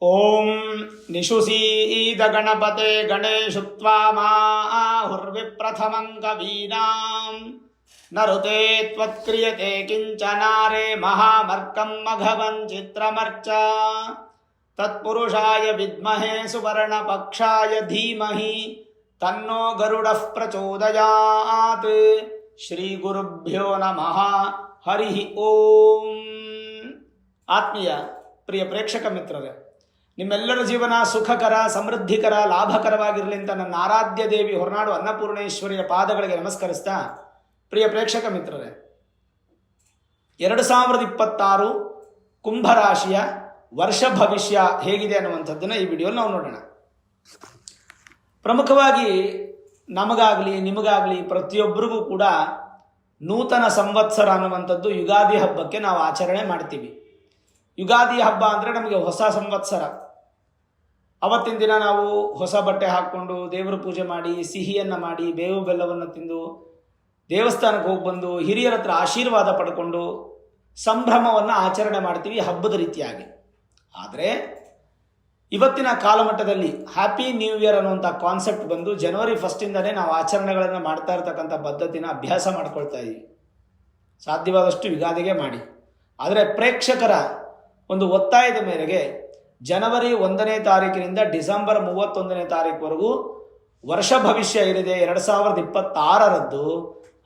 ಓಂ ನಿಶುಸೀದ ಗಣಪತೆ ಗಣೇಶುತ್ವಾ ಮಾಹುರ್ವಿಪ್ರಥಮಂ ಕವೀನಾಂ ನರುತೆ ತ್ವತ್ಕ್ರಿಯತೆ ಕಿಂಚನಾರೆ ಮಹಾಮರ್ಕಂ ಮಘವನ್ ಚಿತ್ರಮರ್ಚ ತತ್ಪುರುಷಾಯ ವಿದ್ಮಹೇ ಸುವರ್ಣಪಕ್ಷಾಯ ಧೀಮಹಿ ತನ್ನೋ ಗರುಡಃ ಪ್ರಚೋದಯಾತ್. ಶ್ರೀ ಗುರುಭ್ಯೋ ನಮಃ. ಹರಿ ಓಂ. ಆತ್ಮೀಯ ಪ್ರಿಯ ಪ್ರೇಕ್ಷಕ ಮಿತ್ರರೇ, ನಿಮ್ಮೆಲ್ಲರ ಜೀವನ ಸುಖಕರ, ಸಮೃದ್ಧಿಕರ, ಲಾಭಕರವಾಗಿರಲಿ ಅಂತ ನನ್ನ ಆರಾಧ್ಯ ದೇವಿ ಹೊರನಾಡು ಅನ್ನಪೂರ್ಣೇಶ್ವರಿಯ ಪಾದಗಳಿಗೆ ನಮಸ್ಕರಿಸ್ತಾ, ಪ್ರಿಯ ಪ್ರೇಕ್ಷಕ ಮಿತ್ರರೇ, 2026 ಕುಂಭರಾಶಿಯ ವರ್ಷ ಭವಿಷ್ಯ ಹೇಗಿದೆ ಅನ್ನುವಂಥದ್ದನ್ನು ಈ ವಿಡಿಯೋಲಿ ನಾವು ನೋಡೋಣ. ಪ್ರಮುಖವಾಗಿ ನಮಗಾಗಲಿ ನಿಮಗಾಗಲಿ ಪ್ರತಿಯೊಬ್ಬರಿಗೂ ಕೂಡ ನೂತನ ಸಂವತ್ಸರ ಅನ್ನುವಂಥದ್ದು ಯುಗಾದಿ ಹಬ್ಬಕ್ಕೆ ನಾವು ಆಚರಣೆ ಮಾಡ್ತೀವಿ. ಯುಗಾದಿ ಹಬ್ಬ ಅಂದರೆ ನಮಗೆ ಹೊಸ ಸಂವತ್ಸರ. ಅವತ್ತಿನ ದಿನ ನಾವು ಹೊಸ ಬಟ್ಟೆ ಹಾಕ್ಕೊಂಡು ದೇವರ ಪೂಜೆ ಮಾಡಿ, ಸಿಹಿಯನ್ನು ಮಾಡಿ, ಬೇವು ಬೆಲ್ಲವನ್ನು ತಿಂದು ದೇವಸ್ಥಾನಕ್ಕೆ ಹೋಗಿ ಬಂದು ಹಿರಿಯರ ಹತ್ರ ಆಶೀರ್ವಾದ ಪಡ್ಕೊಂಡು ಸಂಭ್ರಮವನ್ನು ಆಚರಣೆ ಮಾಡ್ತೀವಿ ಹಬ್ಬದ ರೀತಿಯಾಗಿ. ಆದರೆ ಇವತ್ತಿನ ಕಾಲಮಟ್ಟದಲ್ಲಿ ಹ್ಯಾಪಿ ನ್ಯೂ ಇಯರ್ ಅನ್ನುವಂಥ ಕಾನ್ಸೆಪ್ಟ್ ಬಂದು ಜನವರಿ 1 ನಾವು ಆಚರಣೆಗಳನ್ನು ಮಾಡ್ತಾ ಇರ್ತಕ್ಕಂಥ ಪದ್ಧತಿನ ಅಭ್ಯಾಸ ಮಾಡ್ಕೊಳ್ತಾ ಇದ್ದೀವಿ. ಸಾಧ್ಯವಾದಷ್ಟು ಯುಗಾದಿಗೆ ಮಾಡಿ. ಆದರೆ ಪ್ರೇಕ್ಷಕರ ಒಂದು ಒತ್ತಾಯದ ಮೇರೆಗೆ ಜನವರಿ 1ನೇ ತಾರೀಕಿನಿಂದ ಡಿಸೆಂಬರ್ 31ನೇ ತಾರೀಕುವರೆಗೂ ವರ್ಷ ಭವಿಷ್ಯ ಏನಿದೆ 2026ರದ್ದು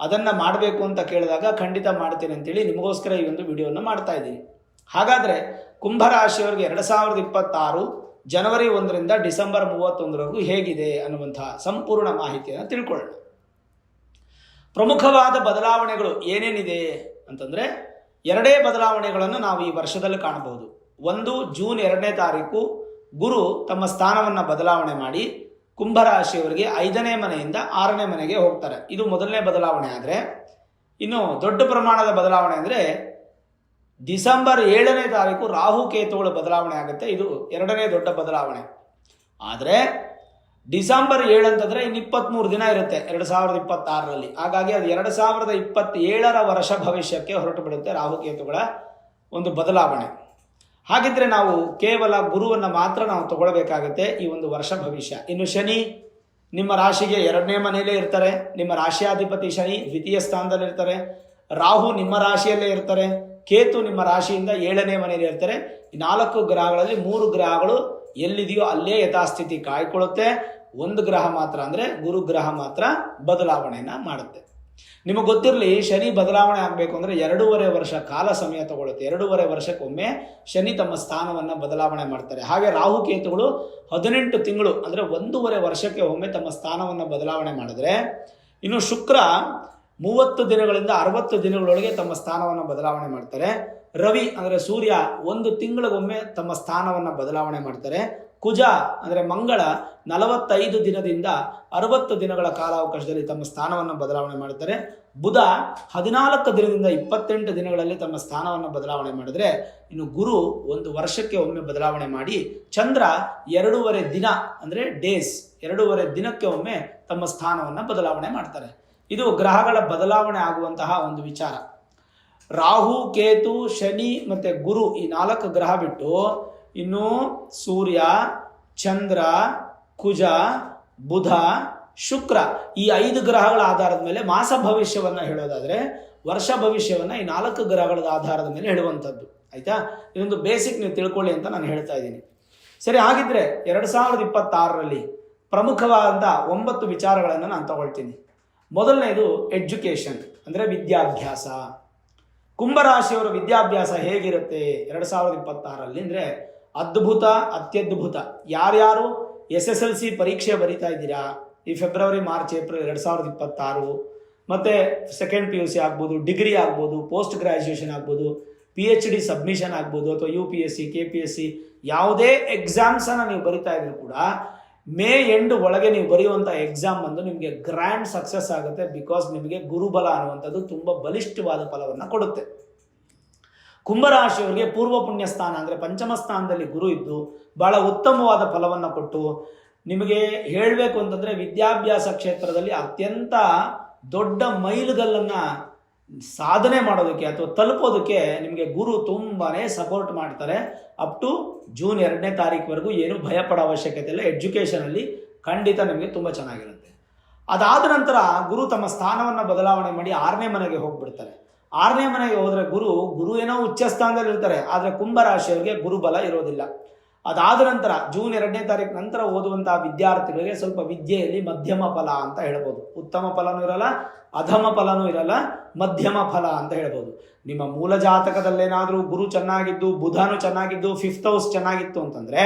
ಅದನ್ನು ಮಾಡಬೇಕು ಅಂತ ಕೇಳಿದಾಗ ಖಂಡಿತ ಮಾಡ್ತೀನಿ ಅಂತೇಳಿ ನಿಮಗೋಸ್ಕರ ಈ ಒಂದು ವಿಡಿಯೋವನ್ನು ಮಾಡ್ತಾ ಇದ್ದೀನಿ. ಹಾಗಾದರೆ ಕುಂಭರಾಶಿಯವರಿಗೆ 2026 ಜನವರಿ 1ರಿಂದ ಡಿಸೆಂಬರ್ 31ರವರೆಗೂ ಹೇಗಿದೆ ಅನ್ನುವಂತಹ ಸಂಪೂರ್ಣ ಮಾಹಿತಿಯನ್ನು ತಿಳ್ಕೊಳ್ಳೋಣ. ಪ್ರಮುಖವಾದ ಬದಲಾವಣೆಗಳು ಏನೇನಿದೆ ಅಂತಂದರೆ, 2 ಬದಲಾವಣೆಗಳನ್ನು ನಾವು ಈ ವರ್ಷದಲ್ಲಿ ಕಾಣಬಹುದು. ಒಂದು, ಜೂನ್ 2ನೇ ತಾರೀಕು ಗುರು ತಮ್ಮ ಸ್ಥಾನವನ್ನು ಬದಲಾವಣೆ ಮಾಡಿ ಕುಂಭರಾಶಿಯವರಿಗೆ 5ನೇ ಮನೆಯಿಂದ 6ನೇ ಮನೆಗೆ ಹೋಗ್ತಾರೆ. ಇದು ಮೊದಲನೇ ಬದಲಾವಣೆ. ಆದರೆ ಇನ್ನು ದೊಡ್ಡ ಪ್ರಮಾಣದ ಬದಲಾವಣೆ ಅಂದರೆ ಡಿಸೆಂಬರ್ 7ನೇ ತಾರೀಕು ರಾಹು ಕೇತುಗಳ ಬದಲಾವಣೆ ಆಗುತ್ತೆ. ಇದು 2ನೇ ದೊಡ್ಡ ಬದಲಾವಣೆ. ಆದರೆ ಡಿಸೆಂಬರ್ 7 ಅಂತಂದರೆ ಇನ್ನು 23 ದಿನ ಇರುತ್ತೆ 2026ರಲ್ಲಿ. ಹಾಗಾಗಿ ಅದು 2027ರ ವರ್ಷ ಭವಿಷ್ಯಕ್ಕೆ ಹೊರಟು ಬಿಡುತ್ತೆ ರಾಹುಕೇತುಗಳ ಒಂದು ಬದಲಾವಣೆ. ಹಾಗಿದ್ರೆ ನಾವು ಕೇವಲ ಗುರುವನ್ನು ಮಾತ್ರ ನಾವು ತಗೊಳ್ಬೇಕಾಗುತ್ತೆ ಈ ಒಂದು ವರ್ಷ ಭವಿಷ್ಯ. ಇನ್ನು ಶನಿ ನಿಮ್ಮ ರಾಶಿಗೆ 2ನೇ ಮನೆಯಲ್ಲೇ ಇರ್ತಾರೆ. ನಿಮ್ಮ ರಾಶಿಯಾಧಿಪತಿ ಶನಿ ದ್ವಿತೀಯ ಸ್ಥಾನದಲ್ಲಿ ಇರ್ತಾರೆ. ರಾಹು ನಿಮ್ಮ ರಾಶಿಯಲ್ಲೇ ಇರ್ತಾರೆ. ಕೇತು ನಿಮ್ಮ ರಾಶಿಯಿಂದ 7ನೇ ಮನೆಯಲ್ಲಿ ಇರ್ತಾರೆ. ಈ 4 ಗ್ರಹಗಳಲ್ಲಿ 3 ಗ್ರಹಗಳು ಎಲ್ಲಿದೆಯೋ ಅಲ್ಲೇ ಯಥಾಸ್ಥಿತಿ ಕಾಯ್ಕೊಳ್ಳುತ್ತೆ. ಒಂದು ಗ್ರಹ ಮಾತ್ರ ಅಂದರೆ ಗುರು ಗ್ರಹ ಮಾತ್ರ ಬದಲಾವಣೆಯನ್ನು ಮಾಡುತ್ತೆ. ನಿಮಗೆ ಗೊತ್ತಿರಲಿ, ಶನಿ ಬದಲಾವಣೆ ಆಗಬೇಕು ಅಂದರೆ 2.5 ವರ್ಷ ಕಾಲ ಸಮಯ ತಗೊಳ್ಳುತ್ತೆ. 2.5 ವರ್ಷಕ್ಕೊಮ್ಮೆ ಶನಿ ತಮ್ಮ ಸ್ಥಾನವನ್ನು ಬದಲಾವಣೆ ಮಾಡ್ತಾರೆ. ಹಾಗೆ ರಾಹುಕೇತುಗಳು 18 ತಿಂಗಳು ಅಂದರೆ 1.5 ವರ್ಷಕ್ಕೆ ಒಮ್ಮೆ ತಮ್ಮ ಸ್ಥಾನವನ್ನು ಬದಲಾವಣೆ ಮಾಡಿದ್ರೆ, ಇನ್ನು ಶುಕ್ರ 30 ದಿನಗಳಿಂದ 60 ದಿನಗಳೊಳಗೆ ತಮ್ಮ ಸ್ಥಾನವನ್ನು ಬದಲಾವಣೆ ಮಾಡ್ತಾರೆ. ರವಿ ಅಂದರೆ ಸೂರ್ಯ 1 ತಿಂಗಳಿಗೊಮ್ಮೆ ತಮ್ಮ ಸ್ಥಾನವನ್ನು ಬದಲಾವಣೆ ಮಾಡ್ತಾರೆ. ಕುಜ ಅಂದರೆ ಮಂಗಳ 45 ದಿನದಿಂದ 60 ದಿನಗಳ ಕಾಲಾವಕಾಶದಲ್ಲಿ ತಮ್ಮ ಸ್ಥಾನವನ್ನು ಬದಲಾವಣೆ ಮಾಡ್ತಾರೆ. ಬುಧ 14 ದಿನದಿಂದ 28 ದಿನಗಳಲ್ಲಿ ತಮ್ಮ ಸ್ಥಾನವನ್ನು ಬದಲಾವಣೆ ಮಾಡಿದ್ರೆ, ಇನ್ನು ಗುರು 1 ವರ್ಷಕ್ಕೆ ಒಮ್ಮೆ ಬದಲಾವಣೆ ಮಾಡಿ, ಚಂದ್ರ 2.5 ದಿನ ಅಂದರೆ ಡೇಸ್ 2.5 ದಿನಕ್ಕೆ ಒಮ್ಮೆ ತಮ್ಮ ಸ್ಥಾನವನ್ನು ಬದಲಾವಣೆ ಮಾಡ್ತಾರೆ. ಇದು ಗ್ರಹಗಳ ಬದಲಾವಣೆ ಆಗುವಂತಹ ಒಂದು ವಿಚಾರ. ರಾಹು, ಕೇತು, ಶನಿ ಮತ್ತು ಗುರು ಈ 4 ಗ್ರಹ ಬಿಟ್ಟು ಇನ್ನು ಸೂರ್ಯ, ಚಂದ್ರ, ಕುಜ, ಬುಧ, ಶುಕ್ರ ಈ 5 ಗ್ರಹಗಳ ಆಧಾರದ ಮೇಲೆ ಮಾಸ ಭವಿಷ್ಯವನ್ನು ಹೇಳೋದಾದರೆ ವರ್ಷ ಭವಿಷ್ಯವನ್ನು ಈ 4 ಗ್ರಹಗಳ ಆಧಾರದ ಮೇಲೆ ಹೇಳುವಂಥದ್ದು. ಆಯಿತಾ? ಇದೊಂದು ಬೇಸಿಕ್ ನೀವು ತಿಳ್ಕೊಳ್ಳಿ ಅಂತ ನಾನು ಹೇಳ್ತಾ ಇದ್ದೀನಿ. ಸರಿ, ಹಾಗಿದ್ರೆ 2026ರಲ್ಲಿ ಪ್ರಮುಖವಾದಂಥ 9 ವಿಚಾರಗಳನ್ನು ನಾನು ತಗೊಳ್ತೀನಿ. ಮೊದಲನೇದು ಎಜುಕೇಷನ್ ಅಂದರೆ ವಿದ್ಯಾಭ್ಯಾಸ. ಕುಂಭರಾಶಿಯವರ ವಿದ್ಯಾಭ್ಯಾಸ ಹೇಗಿರುತ್ತೆ 2026ರಲ್ಲಿ ಅಂದರೆ ಅದ್ಭುತ, ಅತ್ಯದ್ಭುತ. ಯಾರ್ಯಾರು SSLC ಪರೀಕ್ಷೆ ಬರೀತಾ ಇದ್ದೀರಾ ಈ ಫೆಬ್ರವರಿ, ಮಾರ್ಚ್, ಏಪ್ರಿಲ್ 2026, ಮತ್ತು ಸೆಕೆಂಡ್ PUC ಆಗ್ಬೋದು, ಡಿಗ್ರಿ ಆಗ್ಬೋದು, ಪೋಸ್ಟ್ ಗ್ರ್ಯಾಜುಯೇಷನ್ ಆಗ್ಬೋದು, PhD ಸಬ್ಮಿಷನ್ ಆಗ್ಬೋದು, ಅಥವಾ UPSC, KPSC ಯಾವುದೇ ಎಕ್ಸಾಮ್ಸನ್ನು ನೀವು ಬರಿತಾ ಇದ್ರು ಕೂಡ ಮೇ ಎಂಡ್ ಒಳಗೆ ನೀವು ಬರೆಯುವಂಥ ಎಕ್ಸಾಮ್ ಬಂದು ನಿಮಗೆ ಗ್ರ್ಯಾಂಡ್ ಸಕ್ಸಸ್ ಆಗುತ್ತೆ. ಬಿಕಾಸ್ ನಿಮಗೆ ಗುರುಬಲ ಅನ್ನುವಂಥದ್ದು ತುಂಬ ಬಲಿಷ್ಠವಾದ ಫಲವನ್ನು ಕೊಡುತ್ತೆ. ಕುಂಭರಾಶಿಯವರಿಗೆ ಪೂರ್ವ ಪುಣ್ಯ ಸ್ಥಾನ ಅಂದರೆ ಪಂಚಮ ಸ್ಥಾನದಲ್ಲಿ ಗುರು ಇದ್ದು ಬಹಳ ಉತ್ತಮವಾದ ಫಲವನ್ನು ಕೊಟ್ಟು, ನಿಮಗೆ ಹೇಳಬೇಕು ಅಂತಂದರೆ ವಿದ್ಯಾಭ್ಯಾಸ ಕ್ಷೇತ್ರದಲ್ಲಿ ಅತ್ಯಂತ ದೊಡ್ಡ ಮೈಲುಗಲ್ಲನ್ನು ಸಾಧನೆ ಮಾಡೋದಕ್ಕೆ ಅಥವಾ ತಲುಪೋದಕ್ಕೆ ನಿಮಗೆ ಗುರು ತುಂಬಾ ಸಪೋರ್ಟ್ ಮಾಡ್ತಾರೆ. ಅಪ್ ಟು ಜೂನ್ 2ನೇ ತಾರೀಕುವರೆಗೂ ಏನು ಭಯ ಪಡೋ ಅವಶ್ಯಕತೆ ಇಲ್ಲ. ಎಜುಕೇಷನಲ್ಲಿ ಖಂಡಿತ ನಿಮಗೆ ತುಂಬ ಚೆನ್ನಾಗಿರುತ್ತೆ. ಅದಾದ ನಂತರ ಗುರು ತಮ್ಮ ಸ್ಥಾನವನ್ನು ಬದಲಾವಣೆ ಮಾಡಿ 6ನೇ ಮನೆಗೆ ಹೋಗ್ಬಿಡ್ತಾರೆ. 6ನೇ ಮನೆಗೆ ಹೋದರೆ ಗುರು ಏನೋ ಉಚ್ಚ ಸ್ಥಾನದಲ್ಲಿ ಇರ್ತಾರೆ, ಆದರೆ ಕುಂಭರಾಶಿಯವರಿಗೆ ಗುರುಬಲ ಇರೋದಿಲ್ಲ. ಅದಾದ ನಂತರ ಜೂನ್ 2ನೇ ತಾರೀಕು ನಂತರ ಓದುವಂತಹ ವಿದ್ಯಾರ್ಥಿಗಳಿಗೆ ಸ್ವಲ್ಪ ವಿದ್ಯೆಯಲ್ಲಿ ಮಧ್ಯಮ ಫಲ ಅಂತ ಹೇಳ್ಬೋದು. ಉತ್ತಮ ಫಲನೂ ಇರಲ್ಲ, ಅಧಮ ಫಲನೂ ಇರಲ್ಲ, ಮಧ್ಯಮ ಫಲ ಅಂತ ಹೇಳ್ಬೋದು. ನಿಮ್ಮ ಮೂಲ ಜಾತಕದಲ್ಲೇನಾದರೂ ಗುರು ಚೆನ್ನಾಗಿದ್ದು, ಬುಧನು ಚೆನ್ನಾಗಿದ್ದು, 5th ಹೌಸ್ ಚೆನ್ನಾಗಿತ್ತು ಅಂತಂದರೆ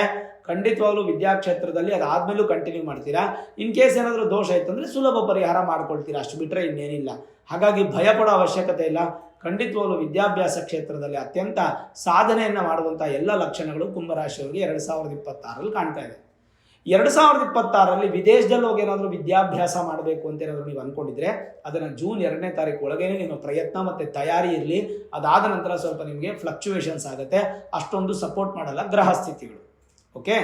ಖಂಡಿತವಾಗ್ಲೂ ವಿದ್ಯಾಕ್ಷೇತ್ರದಲ್ಲಿ ಅದಾದ್ಮೇಲೂ ಕಂಟಿನ್ಯೂ ಮಾಡ್ತೀರಾ. ಇನ್ ಕೇಸ್ ಏನಾದರೂ ದೋಷ ಇತ್ತು ಅಂದರೆ ಸುಲಭ ಪರಿಹಾರ ಮಾಡ್ಕೊಳ್ತೀರಾ, ಅಷ್ಟು ಬಿಟ್ಟರೆ ಇನ್ನೇನಿಲ್ಲ. ಹಾಗಾಗಿ ಭಯ ಪಡೋ ಅವಶ್ಯಕತೆ ಇಲ್ಲ. ಖಂಡಿತವಾಗ್ಲೂ ವಿದ್ಯಾಭ್ಯಾಸ ಕ್ಷೇತ್ರದಲ್ಲಿ ಅತ್ಯಂತ ಸಾಧನೆಯನ್ನು ಮಾಡುವಂಥ ಎಲ್ಲ ಲಕ್ಷಣಗಳು ಕುಂಭರಾಶಿಯವರಿಗೆ 2026ರಲ್ಲಿ ಕಾಣ್ತಾ ಇದೆ. 2026ರಲ್ಲಿ ವಿದೇಶದಲ್ಲಿ ಹೋಗಿ ಏನಾದರೂ ವಿದ್ಯಾಭ್ಯಾಸ ಮಾಡಬೇಕು ಅಂತ ಏನಾದರೂ ನೀವು ಅಂದ್ಕೊಂಡಿದ್ರೆ ಅದನ್ನು ಜೂನ್ 2ನೇ ತಾರೀಕು ಒಳಗೇನೆ ನಿಮ್ಮ ಪ್ರಯತ್ನ ಮತ್ತು ತಯಾರಿ ಇರಲಿ. ಅದಾದ ನಂತರ ಸ್ವಲ್ಪ ನಿಮಗೆ ಫ್ಲಕ್ಚುಯೇಷನ್ಸ್ ಆಗುತ್ತೆ, ಅಷ್ಟೊಂದು ಸಪೋರ್ಟ್ ಮಾಡಲ್ಲ ಗ್ರಹ ಸ್ಥಿತಿಗಳು. ಓಕೆ,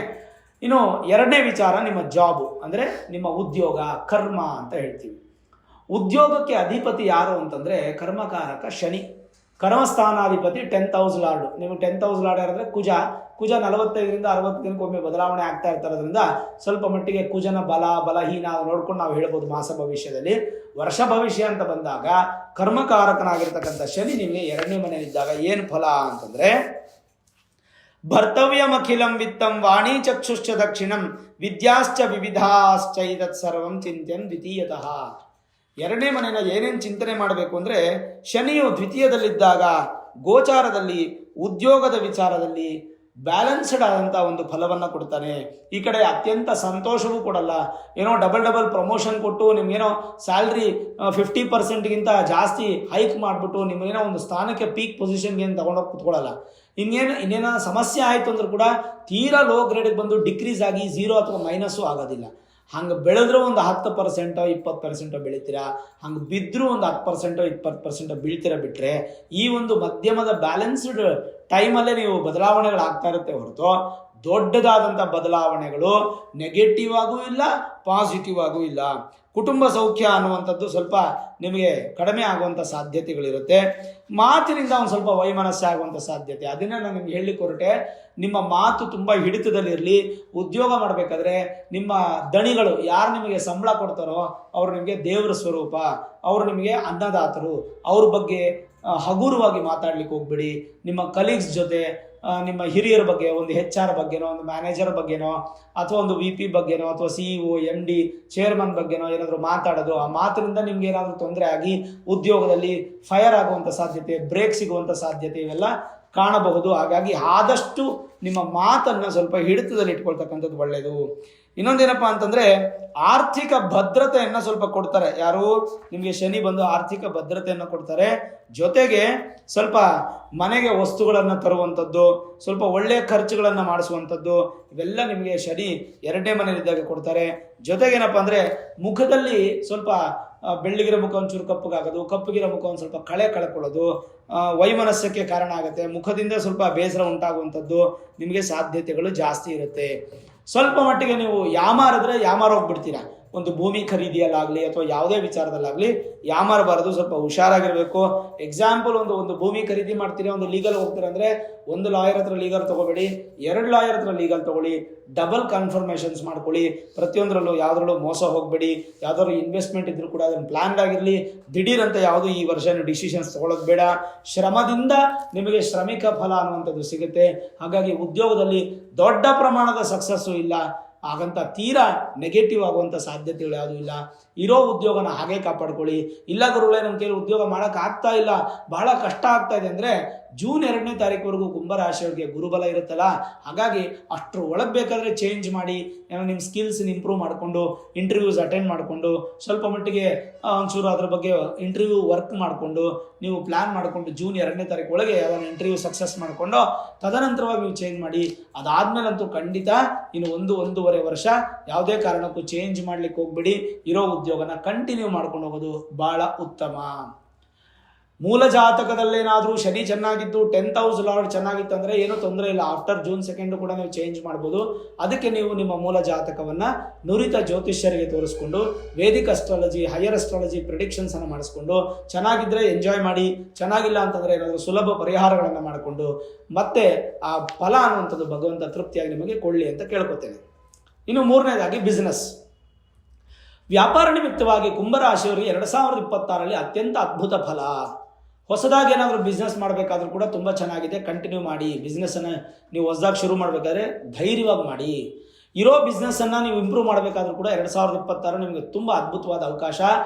ಇನ್ನು 2ನೇ ವಿಚಾರ ನಿಮ್ಮ ಜಾಬು, ಅಂದರೆ ನಿಮ್ಮ ಉದ್ಯೋಗ, ಕರ್ಮ ಅಂತ ಹೇಳ್ತೀವಿ. ಉದ್ಯೋಗಕ್ಕೆ ಅಧಿಪತಿ ಯಾರು ಅಂತಂದರೆ ಕರ್ಮಕಾರಕ ಶನಿ. ಕರ್ಮಸ್ಥಾನಾಧಿಪತಿ 10th house lord. ನೀವು 10th ಹೌಸ್ ಲಾರ್ಡ್ ಯಾರಂದರೆ ಕುಜ 45ರಿಂದ 60 ದಿನಕ್ಕೊಮ್ಮೆ ಬದಲಾವಣೆ ಆಗ್ತಾ ಇರ್ತಾರೋದ್ರಿಂದ ಸ್ವಲ್ಪ ಮಟ್ಟಿಗೆ ಕುಜನ ಬಲಹೀನ ನೋಡ್ಕೊಂಡು ನಾವು ಹೇಳ್ಬೋದು ಮಾಸ ಭವಿಷ್ಯದಲ್ಲಿ. ವರ್ಷ ಭವಿಷ್ಯ ಅಂತ ಬಂದಾಗ ಕರ್ಮಕಾರಕನಾಗಿರ್ತಕ್ಕಂಥ ಶನಿ ನಿಮಗೆ 2ನೇ ಮನೆಯಲ್ಲಿದ್ದಾಗ ಏನು ಫಲ ಅಂತಂದರೆ ಭರ್ತವ್ಯಮಖಿಲಂ ವಿತ್ತಂ ವಾಣಿ ಚಕ್ಷುಶ್ಚ ದಕ್ಷಿಣಂ ವಿದ್ಯಾಶ್ಚ ವಿವಿಧಾಶ್ಚೈತತ್ ಸರ್ವಂ ಚಿಂತ್ಯನ್ ದ್ವಿತೀಯತಃ. 2ನೇ ಮನೆಯ ಏನೇನು ಚಿಂತನೆ ಮಾಡಬೇಕು ಅಂದರೆ ಶನಿಯು ದ್ವಿತೀಯದಲ್ಲಿದ್ದಾಗ ಗೋಚಾರದಲ್ಲಿ ಉದ್ಯೋಗದ ವಿಚಾರದಲ್ಲಿ ಬ್ಯಾಲೆನ್ಸ್ಡ್ ಆದಂಥ ಒಂದು ಫಲವನ್ನು ಕೊಡ್ತಾನೆ. ಈ ಕಡೆ ಅತ್ಯಂತ ಸಂತೋಷವೂ ಕೊಡಲ್ಲ, ಏನೋ ಡಬಲ್ ಪ್ರಮೋಷನ್ ಕೊಟ್ಟು ನಿಮ್ಗೇನೋ ಸ್ಯಾಲ್ರಿ 50%ಗಿಂತ ಜಾಸ್ತಿ ಹೈಕ್ ಮಾಡಿಬಿಟ್ಟು ನಿಮಗೇನೋ ಒಂದು ಸ್ಥಾನಕ್ಕೆ ಪೀಕ್ ಪೊಸಿಷನ್ಗೆ ಏನು ತೊಗೊಂಡೋಗಿ ಕುತ್ಕೊಳ್ಳಲ್ಲ. ಇನ್ನೇನೋ ಸಮಸ್ಯೆ ಆಯಿತು ಅಂದರೂ ಕೂಡ ತೀರಾ ಲೋ ಗ್ರೇಡಿಗೆ ಬಂದು ಡಿಕ್ರೀಸ್ ಆಗಿ 0 ಅಥವಾ ಮೈನಸ್ಸು ಆಗೋದಿಲ್ಲ. ಹಂಗೆ ಬೆಳೆದ್ರೂ ಒಂದು 10%, 20% ಬೆಳಿತೀರಾ, ಹಂಗೆ ಬಿದ್ದರೂ ಒಂದು 10%, 20% ಬೀಳ್ತೀರಾ. ಬಿಟ್ಟರೆ ಈ ಒಂದು ಮಧ್ಯಮದ ಬ್ಯಾಲೆನ್ಸ್ಡ್ ಟೈಮಲ್ಲೇ ನೀವು ಬದಲಾವಣೆಗಳಾಗ್ತಾ ಇರುತ್ತೆ ಹೊರತು ದೊಡ್ಡದಾದಂಥ ಬದಲಾವಣೆಗಳು ನೆಗೆಟಿವ್ ಆಗೂ ಇಲ್ಲ, ಪಾಸಿಟಿವ್ ಆಗೂ ಇಲ್ಲ. ಕುಟುಂಬ ಸೌಖ್ಯ ಅನ್ನುವಂಥದ್ದು ಸ್ವಲ್ಪ ನಿಮಗೆ ಕಡಿಮೆ ಆಗುವಂಥ ಸಾಧ್ಯತೆಗಳಿರುತ್ತೆ. ಮಾತಿನಿಂದ ಒಂದು ಸ್ವಲ್ಪ ವೈಮನಸ್ಸೆ ಆಗುವಂಥ ಸಾಧ್ಯತೆ, ಅದನ್ನೇ ನಾನು ನಿಮ್ಗೆ ಹೇಳಲಿಕ್ಕೆ ಹೊರಟೆ. ನಿಮ್ಮ ಮಾತು ತುಂಬ ಹಿಡಿತದಲ್ಲಿರಲಿ. ಉದ್ಯೋಗ ಮಾಡಬೇಕಾದ್ರೆ ನಿಮ್ಮ ದಣಿಗಳು ಯಾರು ನಿಮಗೆ ಸಂಬಳ ಕೊಡ್ತಾರೋ ಅವರು ನಿಮಗೆ ದೇವರ ಸ್ವರೂಪ, ಅವರು ನಿಮಗೆ ಅನ್ನದಾತರು. ಅವ್ರ ಬಗ್ಗೆ ಹಗುರವಾಗಿ ಮಾತಾಡ್ಲಿಕ್ಕೆ ಹೋಗ್ಬೇಡಿ. ನಿಮ್ಮ ಕಲೀಗ್ಸ್ ಜೊತೆ, ನಿಮ್ಮ ಹಿರಿಯರ ಬಗ್ಗೆ, ಒಂದು HR ಬಗ್ಗೆನೋ, ಒಂದು ಮ್ಯಾನೇಜರ್ ಬಗ್ಗೆನೋ, ಅಥವಾ ಒಂದು VP ಬಗ್ಗೆನೋ, ಅಥವಾ CEO, MD, ಚೇರ್ಮನ್ ಬಗ್ಗೆನೋ ಏನಾದರೂ ಮಾತಾಡೋದು, ಆ ಮಾತಿನಿಂದ ನಿಮ್ಗೆ ಏನಾದರೂ ತೊಂದರೆ ಆಗಿ ಉದ್ಯೋಗದಲ್ಲಿ ಫೈರ್ ಆಗುವಂಥ ಸಾಧ್ಯತೆ, ಬ್ರೇಕ್ ಸಿಗುವಂಥ ಸಾಧ್ಯತೆ ಇವೆಲ್ಲ ಕಾಣಬಹುದು. ಹಾಗಾಗಿ ಆದಷ್ಟು ನಿಮ್ಮ ಮಾತನ್ನು ಸ್ವಲ್ಪ ಹಿಡಿತದಲ್ಲಿ ಇಟ್ಕೊಳ್ತಕ್ಕಂಥದ್ದು ಒಳ್ಳೆಯದು. ಇನ್ನೊಂದೇನಪ್ಪ ಅಂತಂದರೆ ಆರ್ಥಿಕ ಭದ್ರತೆಯನ್ನು ಸ್ವಲ್ಪ ಕೊಡ್ತಾರೆ. ಯಾರು ನಿಮಗೆ ಶನಿ ಬಂದು ಆರ್ಥಿಕ ಭದ್ರತೆಯನ್ನು ಕೊಡ್ತಾರೆ. ಜೊತೆಗೆ ಸ್ವಲ್ಪ ಮನೆಗೆ ವಸ್ತುಗಳನ್ನು ತರುವಂಥದ್ದು, ಸ್ವಲ್ಪ ಒಳ್ಳೆಯ ಖರ್ಚುಗಳನ್ನು ಮಾಡಿಸುವಂಥದ್ದು, ಇವೆಲ್ಲ ನಿಮಗೆ ಶನಿ 2ನೇ ಮನೆಯಲ್ಲಿದ್ದಾಗ ಕೊಡ್ತಾರೆ. ಜೊತೆಗೇನಪ್ಪ ಅಂದರೆ ಮುಖದಲ್ಲಿ ಸ್ವಲ್ಪ ಬೆಳ್ಳಿಗಿರೋ ಮುಖ ಒಂಚೂರು ಕಪ್ಪಗಾಗೋದು, ಕಪ್ಪಗಿರೋ ಮುಖ ಒಂದು ಸ್ವಲ್ಪ ಕಳ್ಕೊಳ್ಳೋದು ವೈಮನಸ್ಯಕ್ಕೆ ಕಾರಣ ಆಗುತ್ತೆ. ಮುಖದಿಂದ ಸ್ವಲ್ಪ ಬೇಸರ ಉಂಟಾಗುವಂಥದ್ದು ನಿಮಗೆ ಸಾಧ್ಯತೆಗಳು ಜಾಸ್ತಿ ಇರುತ್ತೆ. ಸ್ವಲ್ಪ ಮಟ್ಟಿಗೆ ನೀವು ಯಾಮಾರಿದ್ರೆ ಹೋಗ್ಬಿಡ್ತೀರಾ. ಒಂದು ಭೂಮಿ ಖರೀದಿಯಲ್ಲಾಗಲಿ ಅಥವಾ ಯಾವುದೇ ವಿಚಾರದಲ್ಲಾಗಲಿ ಯಾಮಾರಬಾರದು, ಸ್ವಲ್ಪ ಹುಷಾರಾಗಿರಬೇಕು. ಎಕ್ಸಾಂಪಲ್ ಒಂದು ಭೂಮಿ ಖರೀದಿ ಮಾಡ್ತೀರಾ, ಒಂದು ಲೀಗಲ್ ಹೋಗ್ತೀರಾ ಅಂದರೆ ಒಂದು ಲಾಯರ್ ಹತ್ರ ಲೀಗಲ್ ತೊಗೋಬೇಡಿ, 2 ಲಾಯರ್ ಹತ್ರ ಲೀಗಲ್ ತೊಗೊಳ್ಳಿ. ಡಬಲ್ ಕನ್ಫರ್ಮೇಷನ್ಸ್ ಮಾಡ್ಕೊಳ್ಳಿ. ಪ್ರತಿಯೊಂದರಲ್ಲೂ ಯಾವುದ್ರಲ್ಲೂ ಮೋಸ ಹೋಗಬೇಡಿ. ಯಾವುದಾದ್ರು ಇನ್ವೆಸ್ಟ್ಮೆಂಟ್ ಇದ್ರೂ ಕೂಡ ಅದನ್ನು ಪ್ಲ್ಯಾನ್ಡ್ ಆಗಿರಲಿ. ದಿಢೀರಂತ ಯಾವುದು ಈ ವರ್ಷ ಡಿಸಿಷನ್ಸ್ ತೊಗೊಳ್ಳೋದು ಬೇಡ. ಶ್ರಮದಿಂದ ನಿಮಗೆ ಶ್ರಮಿಕ ಫಲ ಅನ್ನುವಂಥದ್ದು ಸಿಗುತ್ತೆ. ಹಾಗಾಗಿ ಉದ್ಯೋಗದಲ್ಲಿ ದೊಡ್ಡ ಪ್ರಮಾಣದ ಸಕ್ಸಸ್ಸು ಇಲ್ಲ, ಹಾಗಂತ ತೀರಾ ನೆಗೆಟಿವ್ ಆಗುವಂಥ ಸಾಧ್ಯತೆಗಳು ಯಾವುದೂ ಇಲ್ಲ. ಇರೋ ಉದ್ಯೋಗನ ಹಾಗೆ ಕಾಪಾಡ್ಕೊಳ್ಳಿ. ಇಲ್ಲ ಗುರುಗಳೇ ನಮ್ಮ ಕೈಲಿ ಉದ್ಯೋಗ ಮಾಡೋಕ್ಕಾಗ್ತಾ ಇಲ್ಲ, ಬಹಳ ಕಷ್ಟ ಆಗ್ತಾ ಇದೆ ಅಂದರೆ ಜೂನ್ 2ನೇ ತಾರೀಕುವರೆಗೂ ಕುಂಭರಾಶಿಯವರಿಗೆ ಗುರುಬಲ ಇರುತ್ತಲ್ಲ, ಹಾಗಾಗಿ ಅಷ್ಟರ ಒಳಗೆ ಬೇಕಾದರೆ ಚೇಂಜ್ ಮಾಡಿ, ಏನೋ ನಿಮ್ಮ ಸ್ಕಿಲ್ಸ್ನ ಇಂಪ್ರೂವ್ ಮಾಡಿಕೊಂಡು ಇಂಟರ್ವ್ಯೂಸ್ ಅಟೆಂಡ್ ಮಾಡಿಕೊಂಡು ಸ್ವಲ್ಪ ಮಟ್ಟಿಗೆ ಒಂಚೂರು ಅದ್ರ ಬಗ್ಗೆ ಇಂಟರ್ವ್ಯೂ ವರ್ಕ್ ಮಾಡಿಕೊಂಡು ನೀವು ಪ್ಲ್ಯಾನ್ ಮಾಡಿಕೊಂಡು ಜೂನ್ 2ನೇ ತಾರೀಕು ಒಳಗೆ ಯಾವ್ದಾದ್ರು ಇಂಟರ್ವ್ಯೂ ಸಕ್ಸಸ್ ಮಾಡಿಕೊಂಡು ತದನಂತರವಾಗಿ ನೀವು ಚೇಂಜ್ ಮಾಡಿ. ಅದಾದಮೇಲಂತೂ ಖಂಡಿತ ಇನ್ನು 1-1.5 ವರ್ಷ ಯಾವುದೇ ಕಾರಣಕ್ಕೂ ಚೇಂಜ್ ಮಾಡಲಿಕ್ಕೆ ಹೋಗ್ಬೇಡಿ. ಇರೋ ಉದ್ಯೋಗನ ಕಂಟಿನ್ಯೂ ಮಾಡ್ಕೊಂಡು ಹೋಗೋದು ಭಾಳ ಉತ್ತಮ. ಮೂಲ ಜಾತಕದಲ್ಲೇನಾದರೂ ಶನಿ ಚೆನ್ನಾಗಿದ್ದು 10th ಹೌಸ್ ಲಾರ್ಡ್ ಚೆನ್ನಾಗಿತ್ತು ಅಂದರೆ ಏನೂ ತೊಂದರೆ ಇಲ್ಲ. ಆಫ್ಟರ್ June 2 ಕೂಡ ನೀವು ಚೇಂಜ್ ಮಾಡ್ಬೋದು. ಅದಕ್ಕೆ ನೀವು ನಿಮ್ಮ ಮೂಲ ಜಾತಕವನ್ನು ನುರಿತ ಜ್ಯೋತಿಷ್ಯರಿಗೆ ತೋರಿಸ್ಕೊಂಡು Vedic astrology, higher astrology predictions ಅನ್ನು ಮಾಡಿಸ್ಕೊಂಡು ಚೆನ್ನಾಗಿದ್ದರೆ ಎಂಜಾಯ್ ಮಾಡಿ, ಚೆನ್ನಾಗಿಲ್ಲ ಅಂತಂದರೆ ಏನಾದರೂ ಸುಲಭ ಪರಿಹಾರಗಳನ್ನು ಮಾಡಿಕೊಂಡು ಮತ್ತೆ ಆ ಫಲ ಅನ್ನುವಂಥದ್ದು ಭಗವಂತ ತೃಪ್ತಿಯಾಗಿ ನಿಮಗೆ ಕೊಡಲಿ ಅಂತ ಕೇಳ್ಕೊತೇನೆ. ಇನ್ನು ಮೂರನೇದಾಗಿ ಬಿಸ್ನೆಸ್. ವ್ಯಾಪಾರ ನಿಮಿತ್ತವಾಗಿ ಕುಂಭರಾಶಿಯವರಿಗೆ 2026ರಲ್ಲಿ ಅತ್ಯಂತ ಅದ್ಭುತ ಫಲ. ಹೊಸದಾಗಿ ಏನಾದರೂ ಬಿಸ್ನೆಸ್ ಮಾಡಬೇಕಾದ್ರೂ ಕೂಡ ತುಂಬ ಚೆನ್ನಾಗಿದೆ, ಕಂಟಿನ್ಯೂ ಮಾಡಿ. ಬಿಸ್ನೆಸ್ಸನ್ನು ನೀವು ಹೊಸದಾಗಿ ಶುರು ಮಾಡಬೇಕಾದ್ರೆ ಧೈರ್ಯವಾಗಿ ಮಾಡಿ. ಇರೋ ಬಿಸ್ನೆಸ್ಸನ್ನು ನೀವು ಇಂಪ್ರೂವ್ ಮಾಡಬೇಕಾದ್ರೂ ಕೂಡ 2026 ನಿಮಗೆ ತುಂಬ ಅದ್ಭುತವಾದ ಅವಕಾಶ.